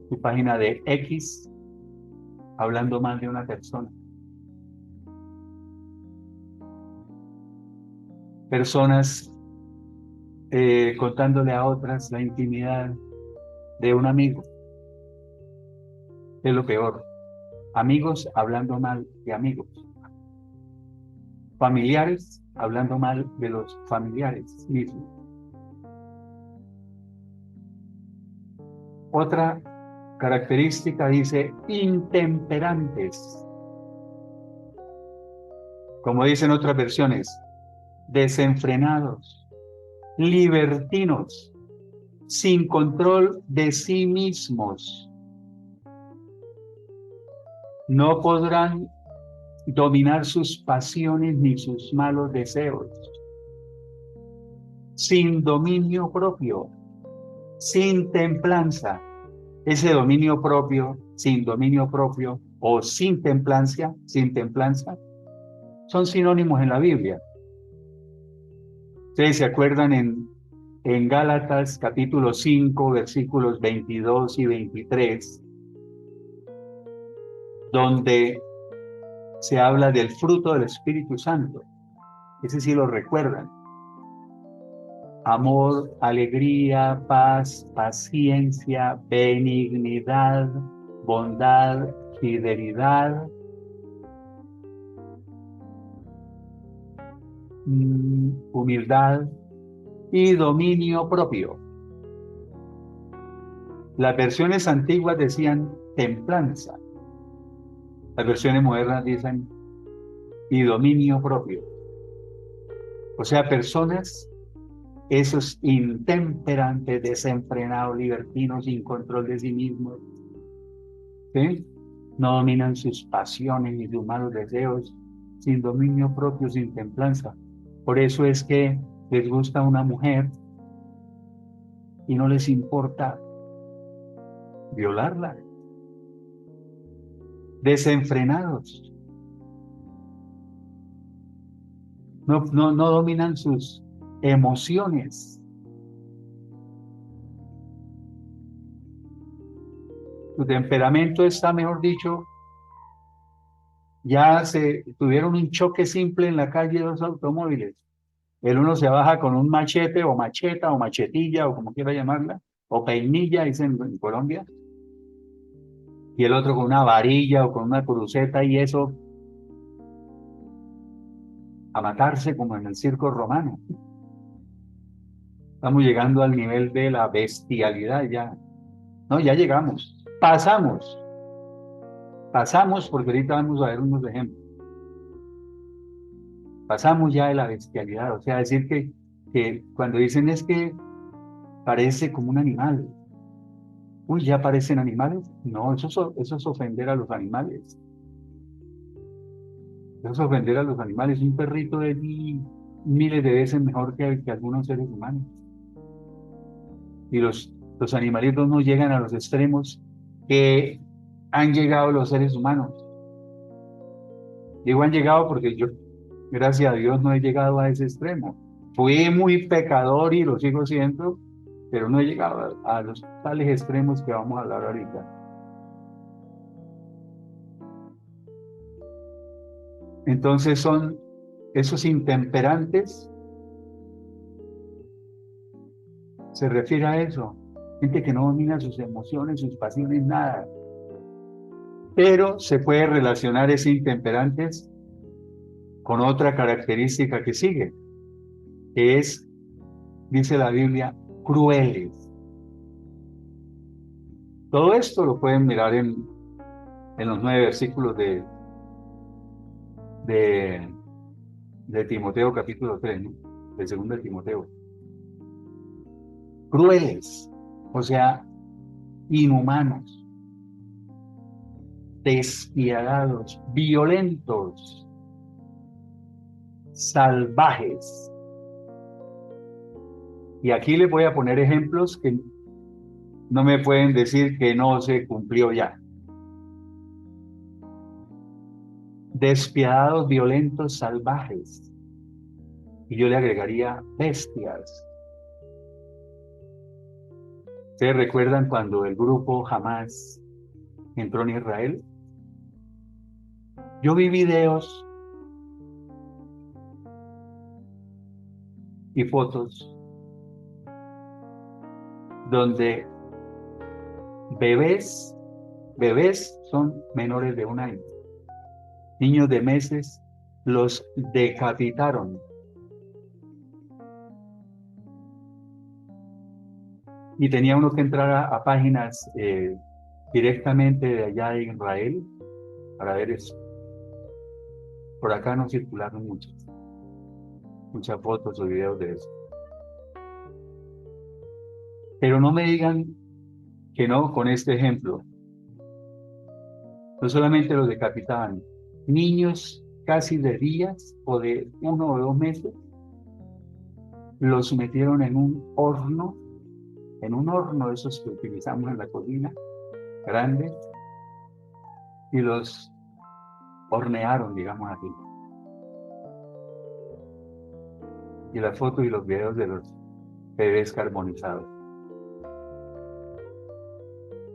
su página de X, hablando mal de una persona. Personas contándole a otras la intimidad de un amigo. Es lo peor. Amigos hablando mal de amigos. Familiares hablando mal de los familiares mismos. Otra característica dice intemperantes. Como dicen otras versiones, desenfrenados, libertinos, sin control de sí mismos. No podrán dominar sus pasiones ni sus malos deseos. Sin dominio propio, sin templanza, Ese dominio propio, sin dominio propio o sin templanza, son sinónimos en la Biblia. Ustedes se acuerdan en Gálatas capítulo 5, versículos 22 y 23, donde se habla del fruto del Espíritu Santo. Ese sí lo recuerdan. Amor, alegría, paz, paciencia, benignidad, bondad, fidelidad, humildad y dominio propio. Las versiones antiguas decían templanza. Las versiones modernas dicen y dominio propio. O sea, personas, esos intemperantes, desenfrenados, libertinos, sin control de sí mismos, ¿sí? No dominan sus pasiones ni sus malos deseos, sin dominio propio, sin templanza. Por eso es que les gusta una mujer y no les importa violarla. Desenfrenados. No dominan sus emociones. Su temperamento está, mejor dicho, ya se tuvieron un choque simple en la calle de dos automóviles. El uno se baja con un machete o macheta o machetilla o como quiera llamarla, o peinilla, dicen en Colombia, y el otro con una varilla o con una cruceta y eso a matarse como en el circo romano. Estamos llegando al nivel de la bestialidad ya. No, ya llegamos. Pasamos porque ahorita vamos a ver unos ejemplos. Pasamos ya de la bestialidad, o sea, decir que cuando dicen es que parece como un animal. Uy, ¿ya parecen animales? No, eso es ofender a los animales. Eso es ofender a los animales. Un perrito es miles de veces mejor que algunos seres humanos. Y los animalitos no llegan a los extremos que han llegado los seres humanos. Digo han llegado porque yo, gracias a Dios, no he llegado a ese extremo. Fui muy pecador y lo sigo siendo, pero no he llegado a los tales extremos que vamos a hablar ahorita. Entonces son esos intemperantes, se refiere a eso. Gente que no domina sus emociones, sus pasiones, nada. Pero se puede relacionar ese intemperantes con otra característica que sigue, que es, dice la Biblia, crueles. Todo esto lo pueden mirar en los 9 versículos de, de Timoteo capítulo 3, ¿no? De 2 de Timoteo. Crueles, o sea, inhumanos, despiadados, violentos, salvajes. Y aquí les voy a poner ejemplos que no me pueden decir que no se cumplió ya. Despiadados, violentos, salvajes. Y yo le agregaría bestias. ¿Ustedes recuerdan cuando el grupo Hamás entró en Israel? Yo vi videos y fotos donde bebés son menores de 1 año. Niños de meses los decapitaron. Y tenía uno que entrar a páginas directamente de allá de Israel para ver eso. Por acá no circularon muchas fotos o videos de eso. Pero no me digan que no con este ejemplo. No solamente los decapitaban, niños casi de días o de 1 o 2 meses, los metieron en un horno de esos que utilizamos en la cocina, grandes y los hornearon, digamos así. Y las fotos y los videos de los bebés carbonizados.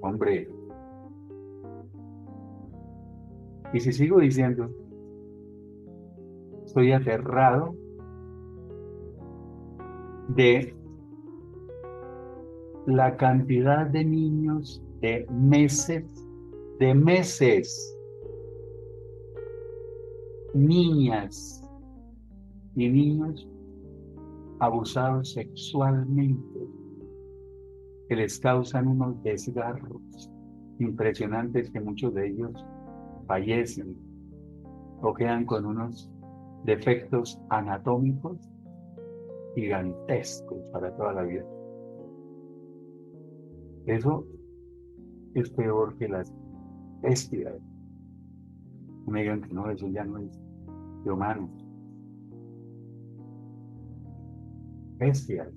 Hombre, y si sigo diciendo, estoy aterrado de la cantidad de niños de meses, niñas y niños abusados sexualmente, que les causan unos desgarros impresionantes, que muchos de ellos fallecen o quedan con unos defectos anatómicos gigantescos para toda la vida. Eso es peor que las bestias. No me digan que no, eso ya no es de humanos. Bestias,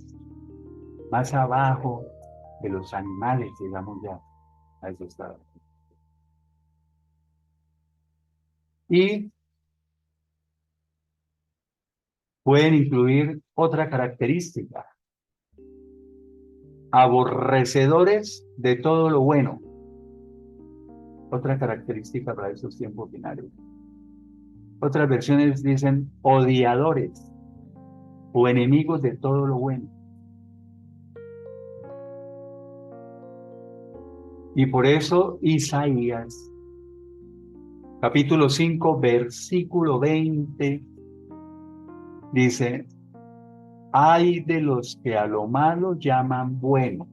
más abajo de los animales, llegamos ya a ese estado. Y pueden incluir otra característica: aborrecedores de todo lo bueno. Otra característica para estos tiempos finales. Otras versiones dicen odiadores o enemigos de todo lo bueno. Y por eso Isaías, capítulo 5, versículo 20, dice: ay de los que a lo malo llaman bueno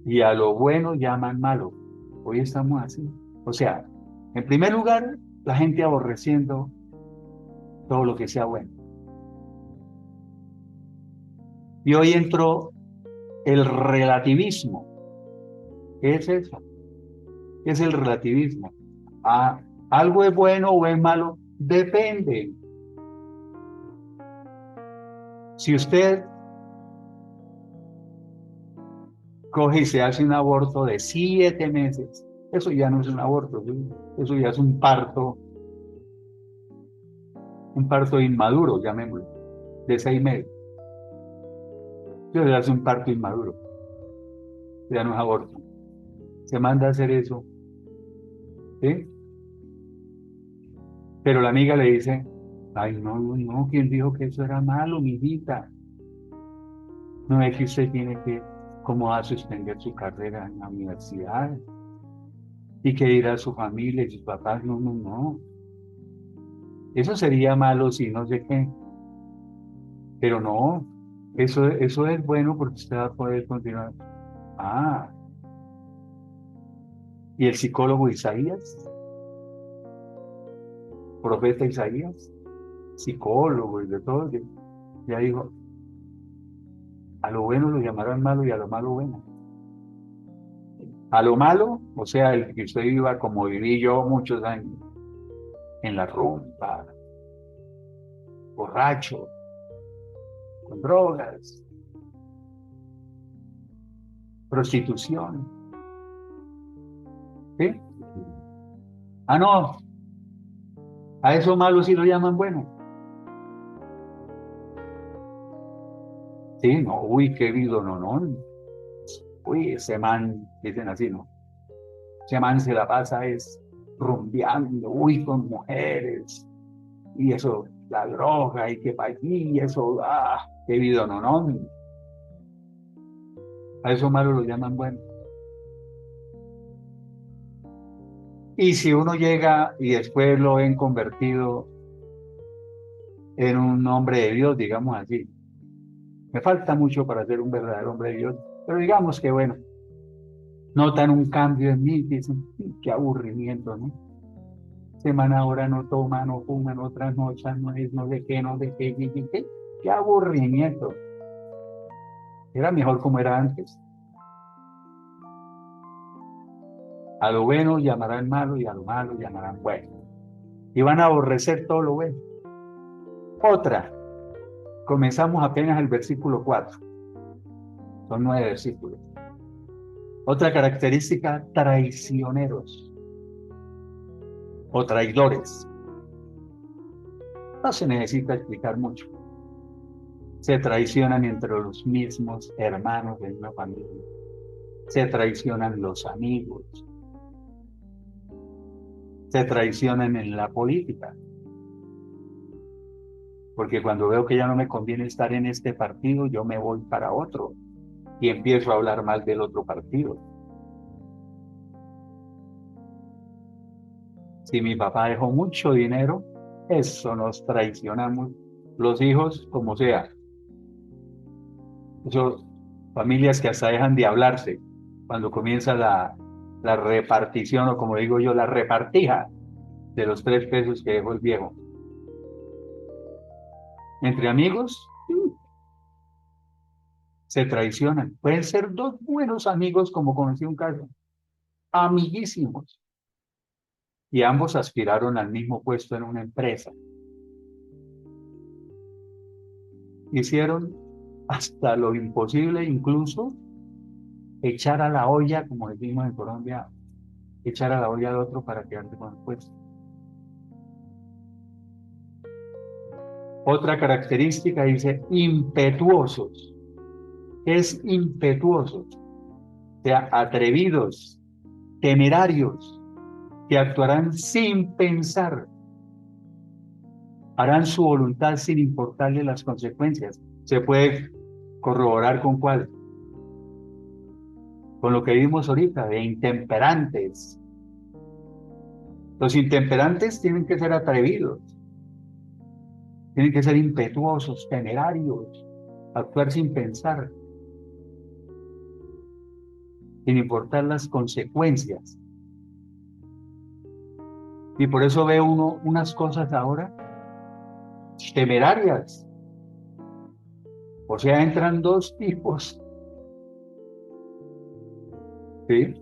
y a lo bueno llaman malo. Hoy estamos así. O sea, en primer lugar, la gente aborreciendo todo lo que sea bueno. Y hoy entró el relativismo. ¿Qué es eso? ¿Qué es el relativismo? Ah, ¿algo es bueno o es malo? Depende. Si usted coge y se hace un aborto de 7 meses, eso ya no es un aborto, ¿sí? Eso ya es un parto inmaduro, llamémoslo, de 6 meses. Eso ya es un parto inmaduro, ya no es aborto. Se manda a hacer eso, ¿sí? Pero la amiga le dice: ay, no, no, no, ¿quién dijo que eso era malo, mi hijita? No es que usted tiene que, ¿cómo va a suspender su carrera en la universidad? Y que dirá su familia y sus papás. No, no, no. Eso sería malo si no sé qué. Pero no, eso es bueno porque usted va a poder continuar. Ah, y el psicólogo Isaías, profeta Isaías, psicólogo y de todo, ya dijo: a lo bueno lo llamarán malo y a lo malo bueno. A lo malo, o sea, el que usted viva como viví yo muchos años, en la rumba, borracho, con drogas, prostitución, ¿sí? Ah, no, a eso malo sí lo llaman bueno. Sí, no, uy, qué vido, no, no. Uy, ese man, dicen así, ¿no? Ese man se la pasa es rumbeando, uy, con mujeres, y eso, la droga, y que para allí, y eso, qué vido, no, no. A eso malo lo llaman bueno. Y si uno llega y después lo ven convertido en un hombre de Dios, digamos así, me falta mucho para ser un verdadero hombre de Dios, pero digamos que bueno, notan un cambio en mí, dicen: qué aburrimiento, ¿no? Semana ahora no toma, no fuma, no trasnocha, no es, no sé qué, no sé qué, qué aburrimiento. Era mejor como era antes. A lo bueno llamarán malo y a lo malo llamarán bueno. Y van a aborrecer todo lo bueno. Otra, comenzamos apenas el versículo 4. Son 9 versículos. Otra característica, traicioneros o traidores. No se necesita explicar mucho. Se traicionan entre los mismos hermanos de una familia. Se traicionan los amigos. Se traicionan en la política. Porque cuando veo que ya no me conviene estar en este partido, yo me voy para otro y empiezo a hablar mal del otro partido. Si mi papá dejó mucho dinero, eso nos traicionamos los hijos como sea. Eso, familias que hasta dejan de hablarse cuando comienza la repartición, o como digo yo, la repartija de los 3 pesos que dejó el viejo. Entre amigos, se traicionan. Pueden ser dos buenos amigos, como conocí un caso, amiguísimos, y ambos aspiraron al mismo puesto en una empresa. Hicieron hasta lo imposible, incluso echar a la olla, como decimos en Colombia, echar a la olla al otro para quedarse con el puesto. Otra característica dice impetuosos. Es impetuosos, o sea, atrevidos, temerarios, que actuarán sin pensar, harán su voluntad sin importarle las consecuencias. Se puede corroborar con cuál, con lo que vimos ahorita, de intemperantes. Los intemperantes tienen que ser atrevidos, tienen que ser impetuosos, temerarios, actuar sin pensar, sin importar las consecuencias. Y por eso ve uno unas cosas ahora temerarias. O sea, entran dos tipos, ¿sí?,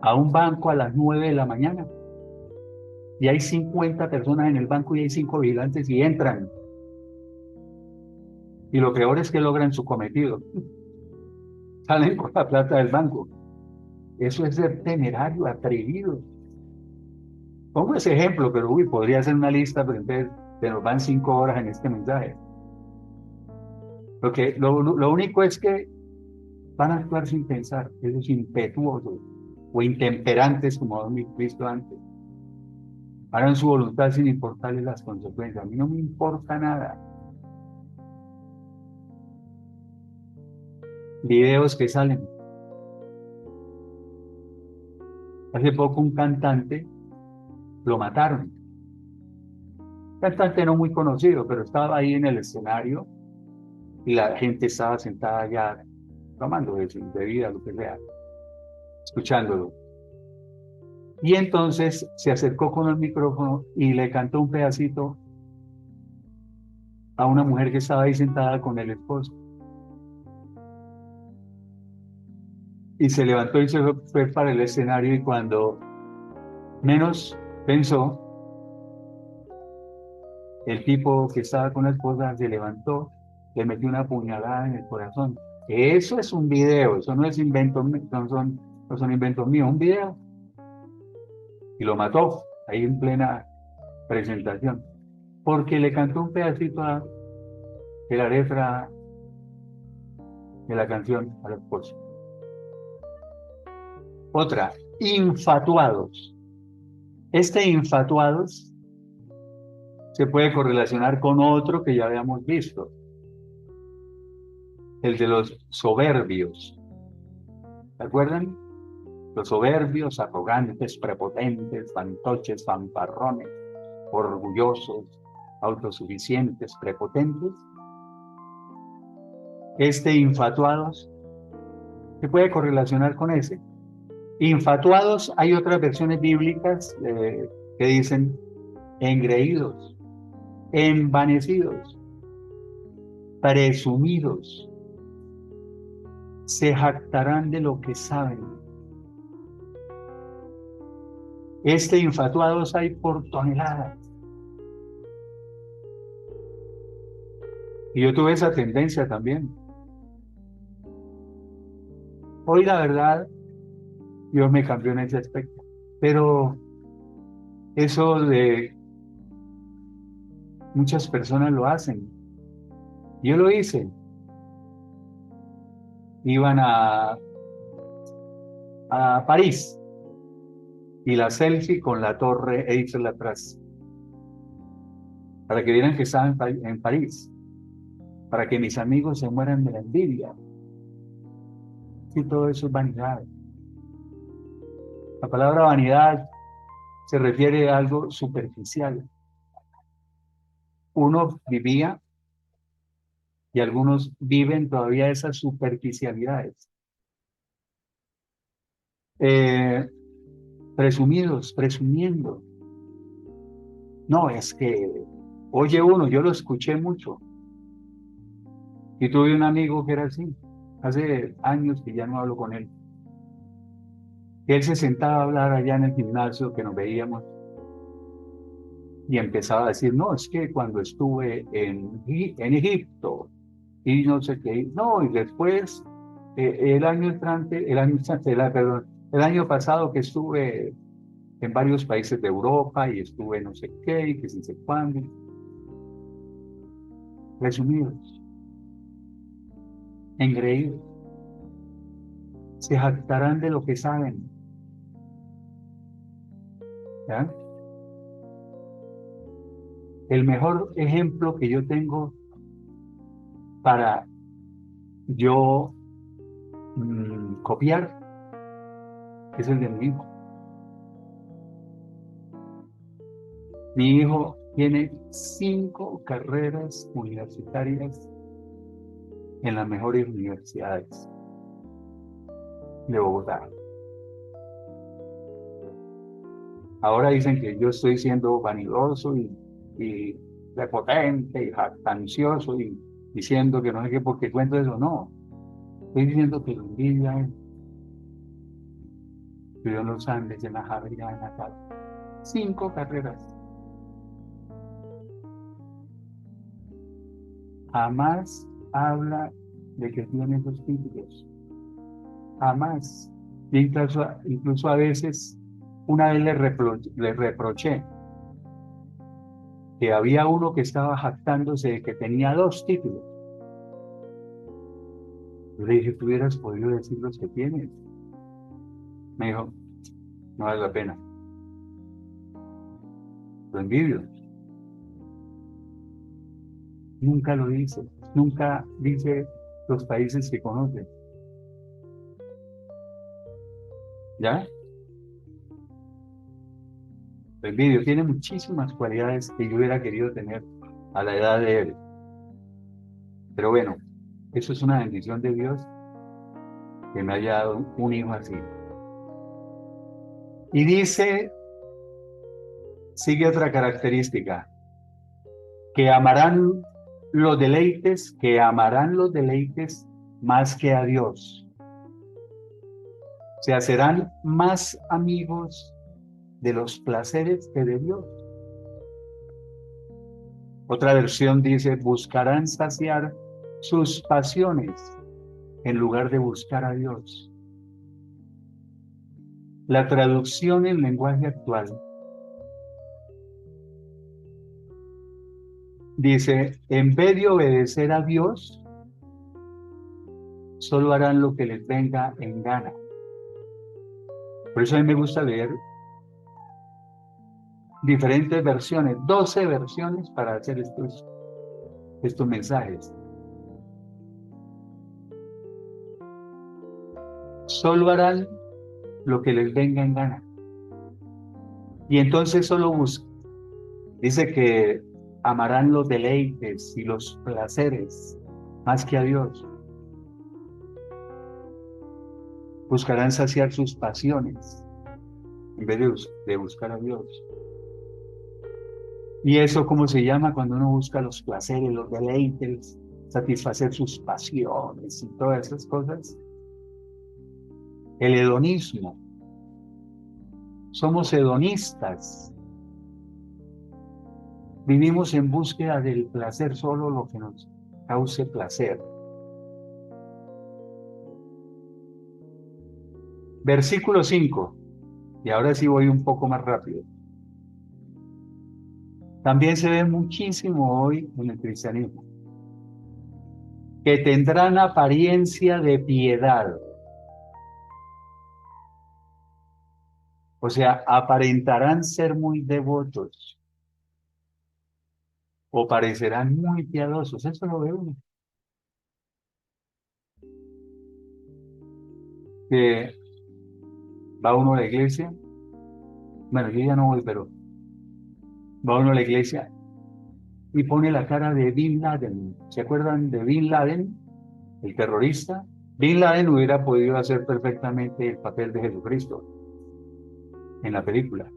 a un banco a las 9 de la mañana. Y hay 50 personas en el banco y hay 5 vigilantes y entran. Y lo peor es que logran su cometido. Salen con la plata del banco. Eso es ser temerario, atrevido. Pongo ese ejemplo, pero podría ser una lista, pero entonces se nos van 5 horas en este mensaje. Lo único es que van a actuar sin pensar, esos impetuosos o intemperantes, como hemos visto antes. Harán su voluntad sin importarles las consecuencias. A mí no me importa nada. Videos que salen. Hace poco un cantante lo mataron. Cantante no muy conocido, pero estaba ahí en el escenario y la gente estaba sentada ya tomando de su bebida, lo que sea, escuchándolo. Y entonces se acercó con el micrófono y le cantó un pedacito a una mujer que estaba ahí sentada con el esposo. Y se levantó y se fue para el escenario y cuando menos pensó, el tipo que estaba con la esposa se levantó, le metió una puñalada en el corazón. Eso es un video, eso no es invento, no son inventos míos, un video. Y lo mató ahí en plena presentación, porque le cantó un pedacito de la letra de la canción a la esposa. Otra, infatuados. Este infatuados se puede correlacionar con otro que ya habíamos visto, el de los soberbios. ¿Se acuerdan? Los soberbios, arrogantes, prepotentes, fantoches, fanfarrones, orgullosos, autosuficientes, prepotentes. Este infatuados se puede correlacionar con ese. Infatuados, hay otras versiones bíblicas que dicen engreídos, envanecidos, presumidos, se jactarán de lo que saben. Infatuados hay por toneladas. Y yo tuve esa tendencia también. Hoy la verdad, Dios me cambió en ese aspecto. Pero eso de muchas personas lo hacen. Yo lo hice. Iban a París y la selfie con la torre Eiffel atrás, para que vieran que estaba en París, para que mis amigos se mueran de la envidia. Y todo eso es vanidad. La palabra vanidad se refiere a algo superficial. Uno vivía y algunos viven todavía esas superficialidades. Eh, Presumidos, presumiendo. No, es que, oye uno, yo lo escuché mucho y tuve un amigo que era así, hace años que ya no hablo con él. Él se sentaba a hablar allá en el gimnasio que nos veíamos y empezaba a decir, no, es que cuando estuve en Egipto y no sé qué, no, y después el año pasado que estuve en varios países de Europa y estuve no sé qué y que sí sé cuándo, resumidos, engreídos, se jactarán de lo que saben, ¿ya? El mejor ejemplo que yo tengo para yo copiar es el de mi hijo. Mi hijo tiene 5 carreras universitarias en las mejores universidades de Bogotá. Ahora dicen que yo estoy siendo vanidoso y prepotente y jactancioso y diciendo que no sé qué porque cuento eso. No, estoy diciendo que lo envidia estudió en los Andes, en la Javeriana Natal. 5 carreras. Jamás habla de que tiene esos títulos. Jamás. Y incluso a veces, una vez le reproché que había uno que estaba jactándose de que tenía 2 títulos. Yo le dije, tú hubieras podido decir los que tienes. Me dijo, no vale la pena. Lo envidio. Nunca lo dice. Nunca dice los países que conoce. ¿Ya? Lo envidio. Tiene muchísimas cualidades que yo hubiera querido tener a la edad de él. Pero bueno, eso es una bendición de Dios que me haya dado un hijo así. Y dice, sigue otra característica, que amarán los deleites más que a Dios. Se hacerán más amigos de los placeres que de Dios. Otra versión dice, buscarán saciar sus pasiones en lugar de buscar a Dios. La traducción en lenguaje actual dice, en vez de obedecer a Dios, solo harán lo que les venga en gana. Por eso a mí me gusta leer diferentes versiones, 12 versiones para hacer estos mensajes. Solo harán lo que les venga en gana. Y entonces dice que amarán los deleites y los placeres más que a Dios. Buscarán saciar sus pasiones en vez de buscar a Dios. ¿Y eso cómo se llama cuando uno busca los placeres, los deleites, satisfacer sus pasiones y todas esas cosas? El hedonismo. Somos hedonistas. Vivimos en búsqueda del placer, solo lo que nos cause placer. Versículo 5. Y ahora sí voy un poco más rápido. También se ve muchísimo hoy en el cristianismo, que tendrán apariencia de piedad. O sea, aparentarán ser muy devotos o parecerán muy piadosos. Eso lo ve uno. Que va uno a la iglesia. Bueno, yo ya no voy, pero va uno a la iglesia y pone la cara de Bin Laden. ¿Se acuerdan de Bin Laden, el terrorista? Bin Laden hubiera podido hacer perfectamente el papel de Jesucristo en la película.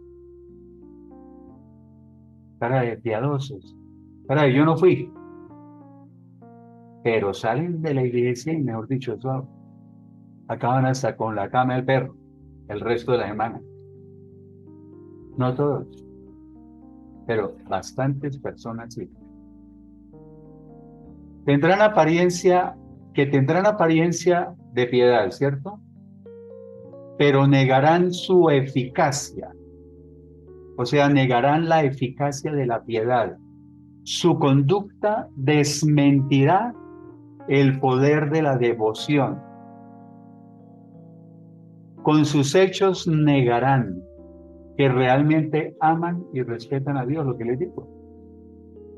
Cara de piadosos. Cara de yo no fui. Pero salen de la iglesia y, mejor dicho, eso acaban hasta con la cama del perro el resto de la semana. No todos, pero bastantes personas sí. Tendrán apariencia, que tendrán apariencia de piedad, ¿cierto? Pero negarán su eficacia, o sea, negarán la eficacia de la piedad. Su conducta desmentirá el poder de la devoción. Con sus hechos negarán que realmente aman y respetan a Dios, lo que les digo.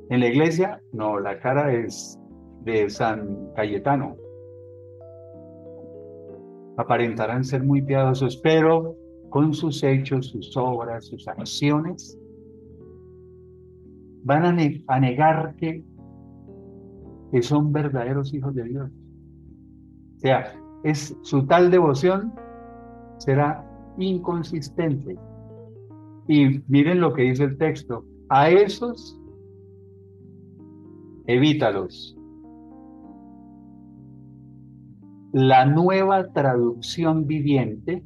En la iglesia, no, la cara es de San Cayetano. Aparentarán ser muy piadosos, pero con sus hechos, sus obras, sus acciones, van a negar que son verdaderos hijos de Dios. O sea, su tal devoción será inconsistente. Y miren lo que dice el texto. A esos, evítalos. La Nueva Traducción Viviente,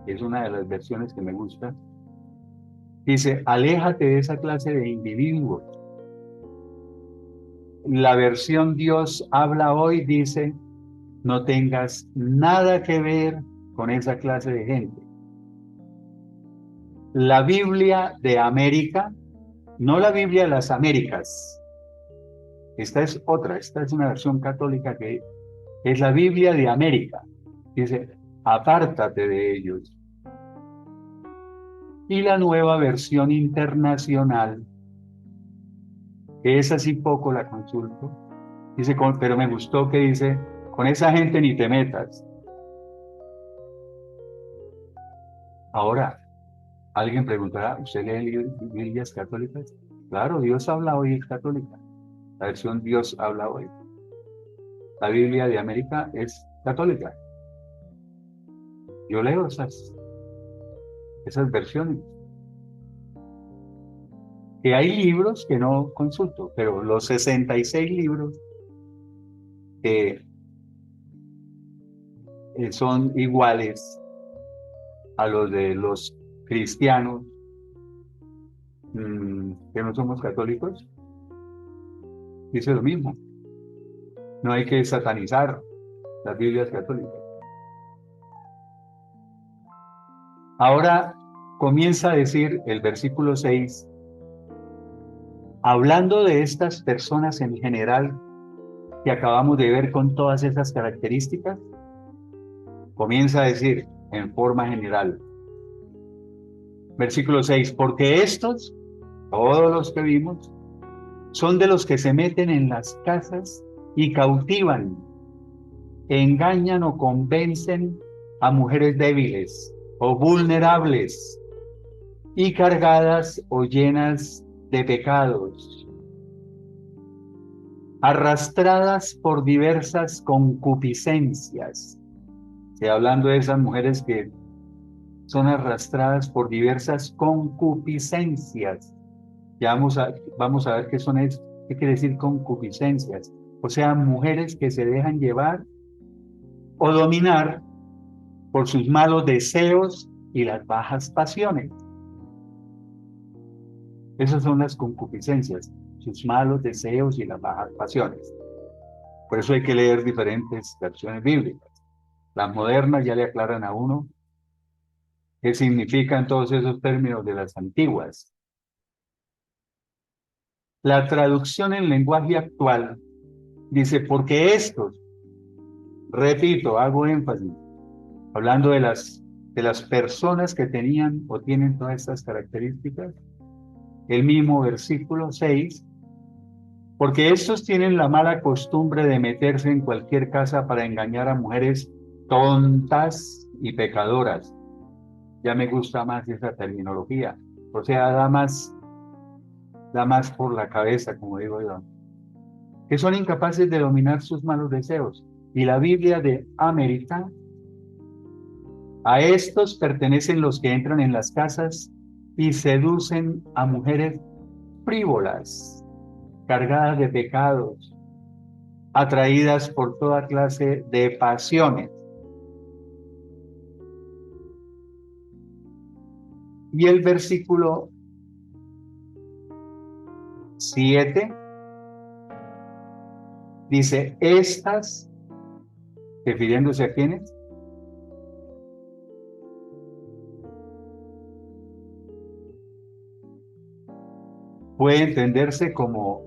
que es una de las versiones que me gusta, dice, aléjate de esa clase de individuos. La versión Dios habla hoy dice, no tengas nada que ver con esa clase de gente. La Biblia de América, no la Biblia de las Américas, esta es otra, esta es una versión católica que es la Biblia de América. Dice, apártate de ellos. Y la nueva versión internacional, que esa sí poco la consulto, dice, pero me gustó que dice, con esa gente ni te metas. Ahora, alguien preguntará, ¿usted lee Biblias católicas? Claro, Dios habla hoy es católica. La versión Dios habla hoy. La Biblia de América es católica. Yo leo esas versiones. Que hay libros que no consulto, pero los 66 libros que son iguales a los de los cristianos que no somos católicos, dice lo mismo. No hay que satanizar las Biblias católicas. Ahora comienza a decir el versículo 6, hablando de estas personas en general que acabamos de ver con todas esas características, comienza a decir en forma general. Versículo 6, porque estos, todos los que vimos, son de los que se meten en las casas y cautivan, engañan o convencen a mujeres débiles o vulnerables y cargadas o llenas de pecados, arrastradas por diversas concupiscencias. Estoy hablando de esas mujeres que son arrastradas por diversas concupiscencias. Ya vamos a ver qué quiere decir concupiscencias. O sea, mujeres que se dejan llevar o dominar por sus malos deseos y las bajas pasiones. Esas son las concupiscencias, sus malos deseos y las bajas pasiones. Por eso hay que leer diferentes versiones bíblicas. Las modernas ya le aclaran a uno ¿Qué significan todos esos términos de las antiguas? La traducción en lenguaje actual dice, porque estos, repito, hago énfasis, hablando de las personas que tenían o tienen todas estas características, el mismo versículo 6, porque estos tienen la mala costumbre de meterse en cualquier casa para engañar a mujeres tontas y pecadoras. Ya me gusta más esa terminología. O sea, da más por la cabeza, como digo yo. Que son incapaces de dominar sus malos deseos. Y la Biblia de América, a estos pertenecen los que entran en las casas y seducen a mujeres frívolas, cargadas de pecados, atraídas por toda clase de pasiones. Y el versículo 7 dice, estas, refiriéndose a quiénes, puede entenderse como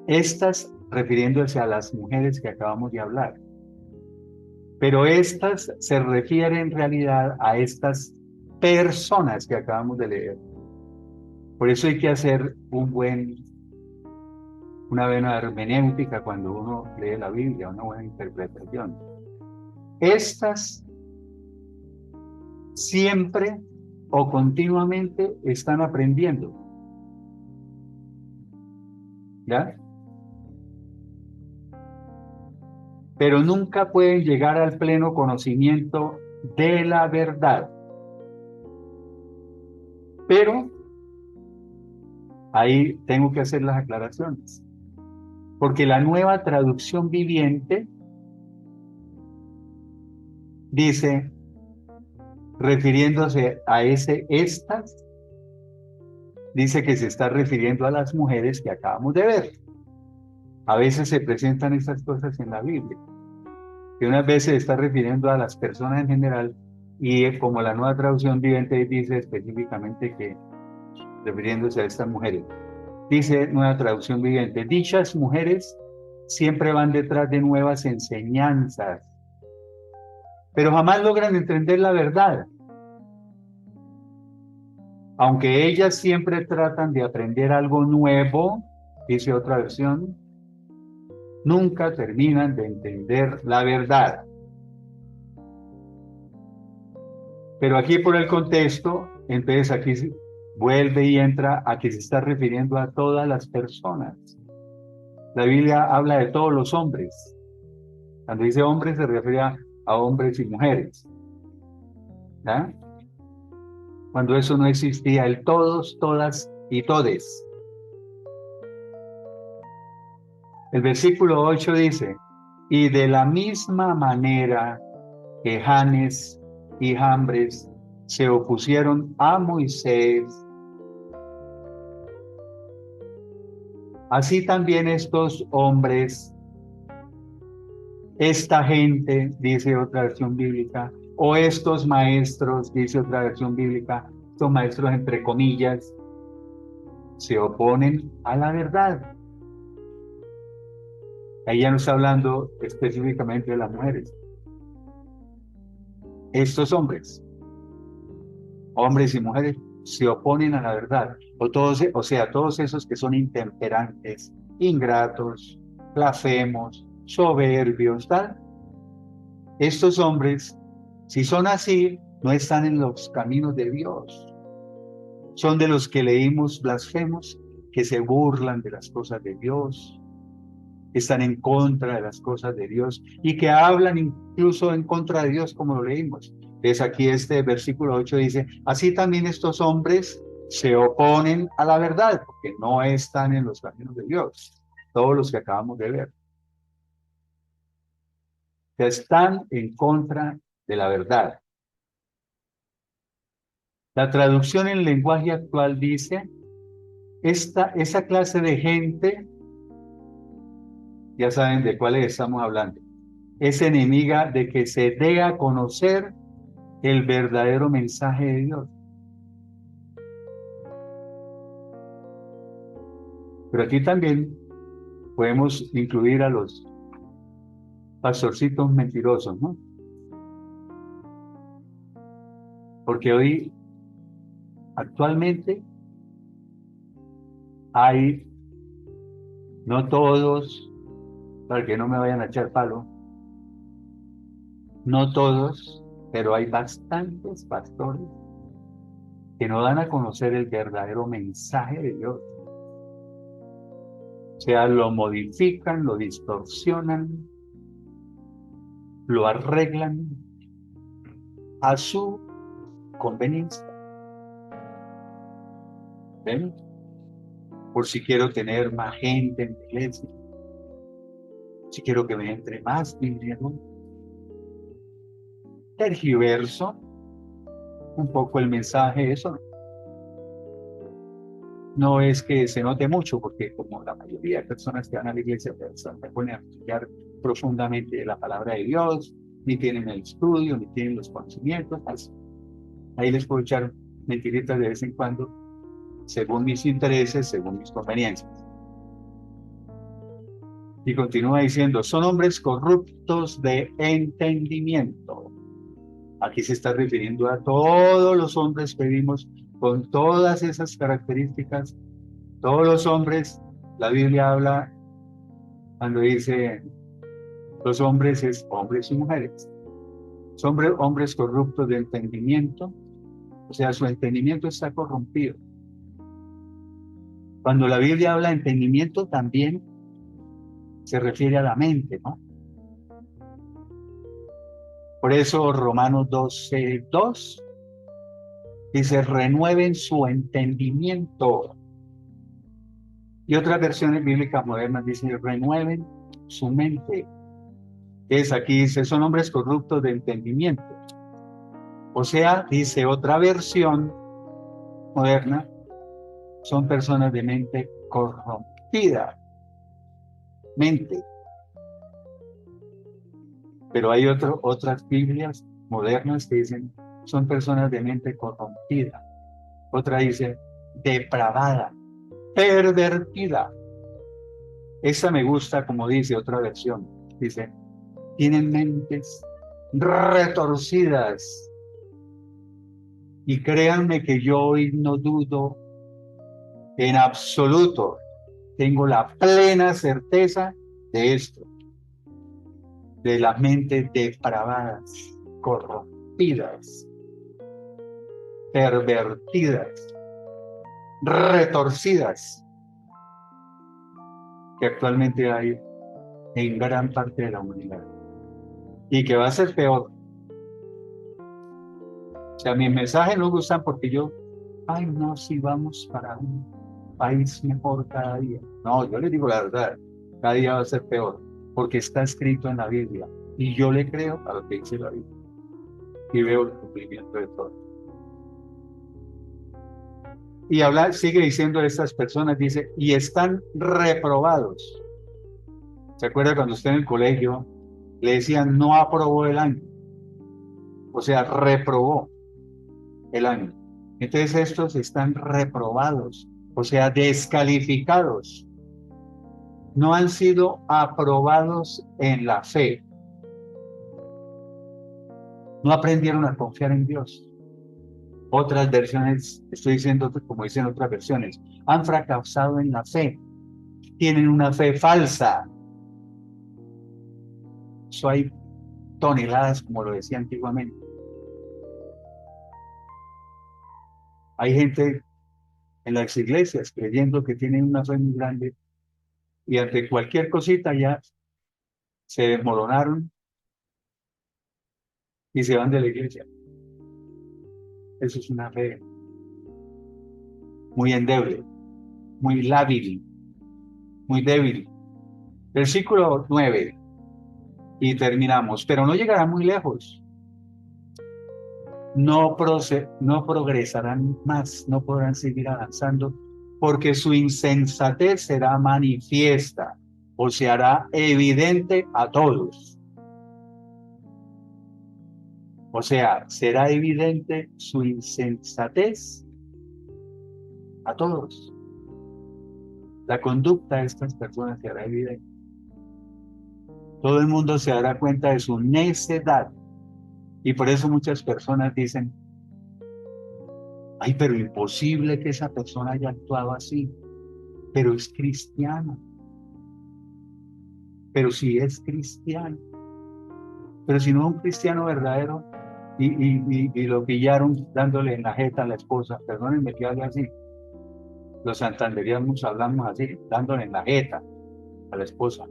estas, refiriéndose a las mujeres que acabamos de hablar. Pero estas se refieren en realidad a estas personas que acabamos de leer. Por eso hay que hacer una buena hermenéutica cuando uno lee la Biblia, una buena interpretación. Estas siempre o continuamente están aprendiendo. ¿Ya? Pero nunca pueden llegar al pleno conocimiento de la verdad. Pero ahí tengo que hacer las aclaraciones, porque la nueva traducción viviente dice, refiriéndose a estas, dice que se está refiriendo a las mujeres que acabamos de ver. A veces se presentan estas cosas en la Biblia, que unas veces se está refiriendo a las personas en general, y como la nueva traducción viviente dice específicamente que refiriéndose a estas mujeres. Dice nueva traducción viviente, dichas mujeres siempre van detrás de nuevas enseñanzas, pero jamás logran entender la verdad. Aunque ellas siempre tratan de aprender algo nuevo, dice otra versión, nunca terminan de entender la verdad. Pero aquí por el contexto, entonces aquí vuelve y entra a que se está refiriendo a todas las personas. La Biblia habla de todos los hombres. Cuando dice hombres se refiere a hombres y mujeres. ¿Ya? Cuando eso no existía, el todos, todas y todes. El versículo 8 dice, y de la misma manera que Janes y Jambres se opusieron a Moisés, así también estos hombres, esta gente, dice otra versión bíblica, o estos maestros, dice otra versión bíblica, estos maestros entre comillas, se oponen a la verdad. Ahí ya no está hablando específicamente de las mujeres. Estos hombres y mujeres, se oponen a la verdad. O sea, todos esos que son intemperantes, ingratos, blasfemos, soberbios, tal. Estos hombres, si son así, no están en los caminos de Dios. Son de los que leímos blasfemos, que se burlan de las cosas de Dios, están en contra de las cosas de Dios y que hablan incluso en contra de Dios, como lo leímos. Es aquí este versículo 8 dice, así también estos hombres se oponen a la verdad, porque no están en los caminos de Dios, todos los que acabamos de ver. Que están en contra de la verdad. La traducción en lenguaje actual dice, esa clase de gente, ya saben de cuáles estamos hablando, es enemiga de que se dé a conocer el verdadero mensaje de Dios. Pero aquí también podemos incluir a los pastorcitos mentirosos, ¿no? Porque hoy, actualmente, hay, no todos, para que no me vayan a echar palo, no todos, pero hay bastantes pastores que no dan a conocer el verdadero mensaje de Dios. O sea, lo modifican, lo distorsionan, lo arreglan a su conveniencia. ¿Ven? Por si quiero tener más gente en la iglesia, si quiero que me entre más dinero, tergiverso un poco el mensaje. Eso no es que se note mucho, porque como la mayoría de personas que van a la iglesia pues, se ponen a estudiar profundamente la palabra de Dios, ni tienen el estudio, ni tienen los conocimientos, pues, ahí les puedo echar mentiritas de vez en cuando, según mis intereses, según mis conveniencias. Y continúa diciendo, son hombres corruptos de entendimiento. Aquí se está refiriendo a todos los hombres que vimos con todas esas características. Todos los hombres, la Biblia habla cuando dice los hombres es hombres y mujeres. Son hombres corruptos de entendimiento, o sea, su entendimiento está corrompido. Cuando la Biblia habla de entendimiento también se refiere a la mente, ¿no? Por eso Romanos 12:2 dice, renueven su entendimiento. Y otras versiones bíblicas modernas dicen, renueven su mente. Aquí dice, son hombres corruptos de entendimiento. O sea, dice otra versión moderna, son personas de mente corrompida. Mente. Pero hay otras Biblias modernas que dicen, son personas de mente corrompida. Otra dice, depravada, pervertida. Esa me gusta, como dice otra versión. Dice, tienen mentes retorcidas. Y créanme que yo hoy no dudo en absoluto. Tengo la plena certeza de esto. De las mentes depravadas, corrompidas, pervertidas, retorcidas, que actualmente hay en gran parte de la humanidad. Y que va a ser peor. O sea, mis mensajes no gustan porque yo, ay no, si vamos para un país mejor cada día. No, yo les digo la verdad, cada día va a ser peor, porque está escrito en la Biblia. Y yo le creo a lo que dice la Biblia. Y veo el cumplimiento de todo. Y sigue diciendo a estas personas, dice, y están reprobados. ¿Se acuerda cuando usted en el colegio le decían no aprobó el año? O sea, reprobó el año. Entonces estos están reprobados, o sea, descalificados. No han sido aprobados en la fe. No aprendieron a confiar en Dios. Otras versiones, estoy diciendo como dicen otras versiones, han fracasado en la fe. Tienen una fe falsa. Eso hay toneladas, como lo decía antiguamente. Hay gente en las iglesias creyendo que tienen una fe muy grande y ante cualquier cosita ya se desmoronaron y se van de la iglesia. Eso es una fe muy endeble, muy lábil, muy débil. Versículo 9 y terminamos. Pero no llegarán muy lejos. No progresarán más, no podrán seguir avanzando, porque su insensatez será manifiesta o se hará evidente a todos. O sea, será evidente su insensatez a todos. La conducta de estas personas será evidente. Todo el mundo se dará cuenta de su necedad. Y por eso muchas personas dicen, ay, pero imposible que esa persona haya actuado así. Pero es cristiano. Pero si es cristiano. Pero si no es un cristiano verdadero y lo pillaron dándole en la jeta a la esposa, perdónenme que hable así, los santanderianos hablamos así, dándole en la jeta a la esposa.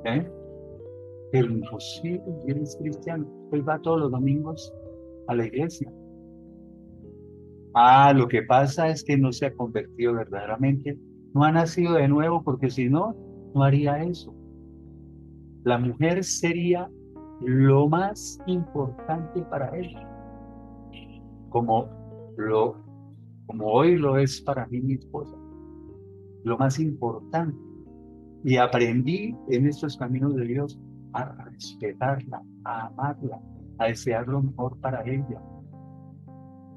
¿Eh? Pero imposible, si eres cristiano, pues va todos los domingos a la iglesia. Ah, lo que pasa es que no se ha convertido verdaderamente, no ha nacido de nuevo, porque si no, no haría eso. La mujer sería lo más importante para él, como, lo, como hoy lo es para mí mi esposa, lo más importante. Y aprendí en estos caminos de Dios a respetarla, a amarla, a desear lo mejor para ella,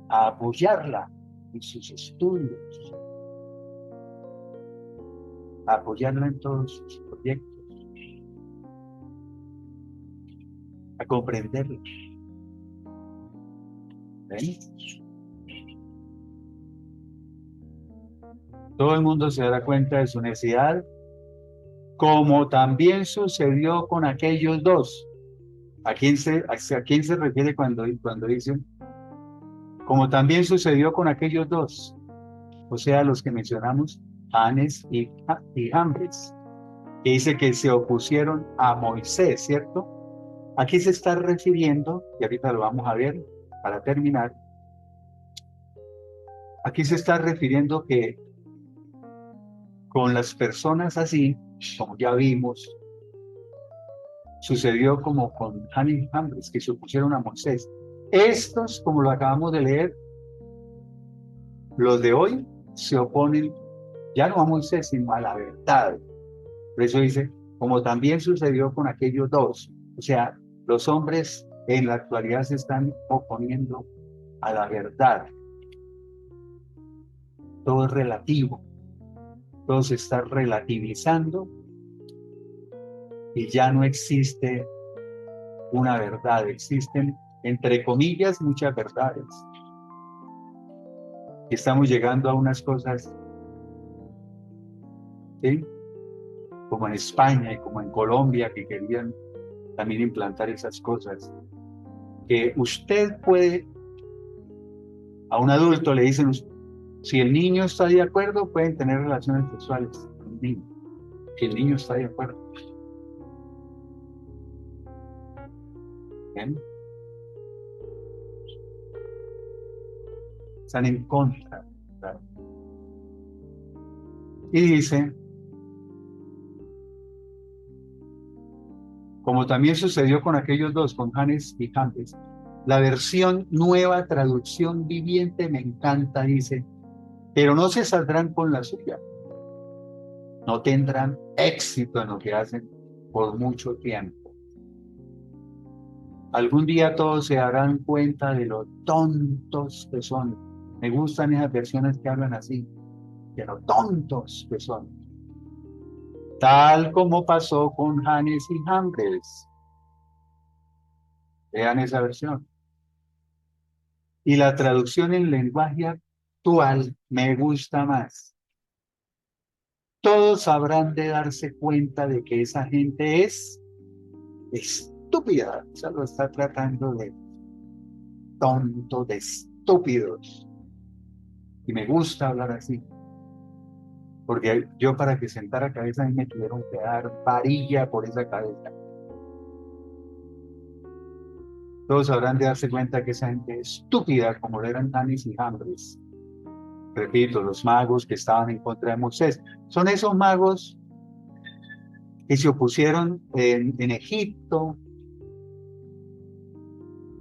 a apoyarla en sus estudios, a apoyarla en todos sus proyectos, a comprenderla. ¿Ven? Todo el mundo se dará cuenta de su necesidad, como también sucedió con aquellos dos. ¿A quién se refiere cuando dicen, como también sucedió con aquellos dos? O sea, los que mencionamos, Janes y Jambres, que dice que se opusieron a Moisés, ¿cierto? Aquí se está refiriendo, y ahorita lo vamos a ver para terminar, aquí se está refiriendo que con las personas así, como ya vimos, sucedió como con Janes y Jambres, que se opusieron a Moisés. Estos, como lo acabamos de leer, los de hoy se oponen ya no a Moisés, sino a la verdad. Por eso dice, como también sucedió con aquellos dos. O sea, los hombres en la actualidad se están oponiendo a la verdad. Todo es relativo, todo se está relativizando y ya no existe una verdad. Existen, entre comillas, muchas verdades. Estamos llegando a unas cosas, ¿sí? Como en España y como en Colombia, que querían también implantar esas cosas. Que usted puede, a un adulto le dicen, si el niño está de acuerdo, pueden tener relaciones sexuales con el niño. Si el niño está de acuerdo. ¿Bien? Están en contra. ¿Verdad? Y dice, como también sucedió con aquellos dos, con Janes y Jambres, la versión nueva traducción viviente me encanta, dice, pero no se saldrán con la suya. No tendrán éxito en lo que hacen por mucho tiempo. Algún día todos se darán cuenta de lo tontos que son. Me gustan esas versiones que hablan así, de lo tontos que son. Tal como pasó con Janes y Jambres. Vean esa versión. Y la traducción en lenguaje actual me gusta más. Todos habrán de darse cuenta de que esa gente es estúpida. O sea, lo está tratando de tonto, de estúpidos. Y me gusta hablar así. Porque yo para que sentara cabeza a mí me tuvieron que dar varilla por esa cabeza. Todos habrán de darse cuenta que esa gente es estúpida como lo eran Janes y Jambres. Repito, los magos que estaban en contra de Moisés. Son esos magos que se opusieron en Egipto,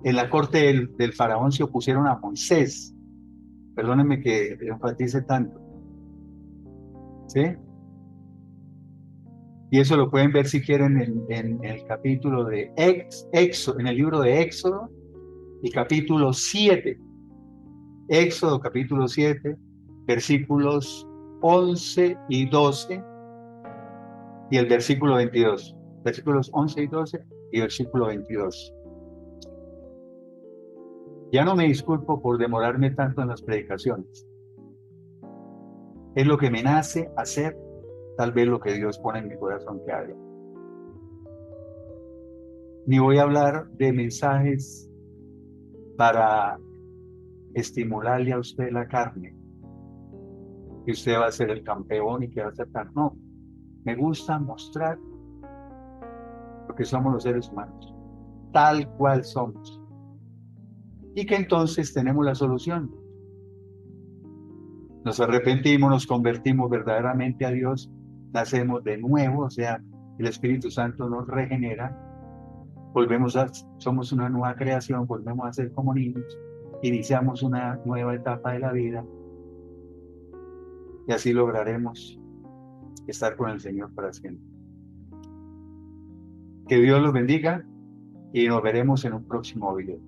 en la corte del faraón se opusieron a Moisés. Perdónenme que enfatice tanto. ¿Sí? Y eso lo pueden ver si quieren en el capítulo de Éxodo, en el libro de Éxodo, el capítulo 7. Éxodo capítulo 7, versículos 11 y 12 y el versículo 22. Versículos 11 y 12 y versículo 22. Ya no me disculpo por demorarme tanto en las predicaciones. Es lo que me nace hacer, tal vez lo que Dios pone en mi corazón que haga. Ni voy a hablar de mensajes para estimularle a usted la carne, que usted va a ser el campeón y que va a ser tan. No, me gusta mostrar lo que somos los seres humanos, tal cual somos. Y que entonces tenemos la solución. Nos arrepentimos, nos convertimos verdaderamente a Dios, nacemos de nuevo, o sea, el Espíritu Santo nos regenera, somos una nueva creación, volvemos a ser como niños, iniciamos una nueva etapa de la vida y así lograremos estar con el Señor para siempre. Que Dios los bendiga y nos veremos en un próximo video.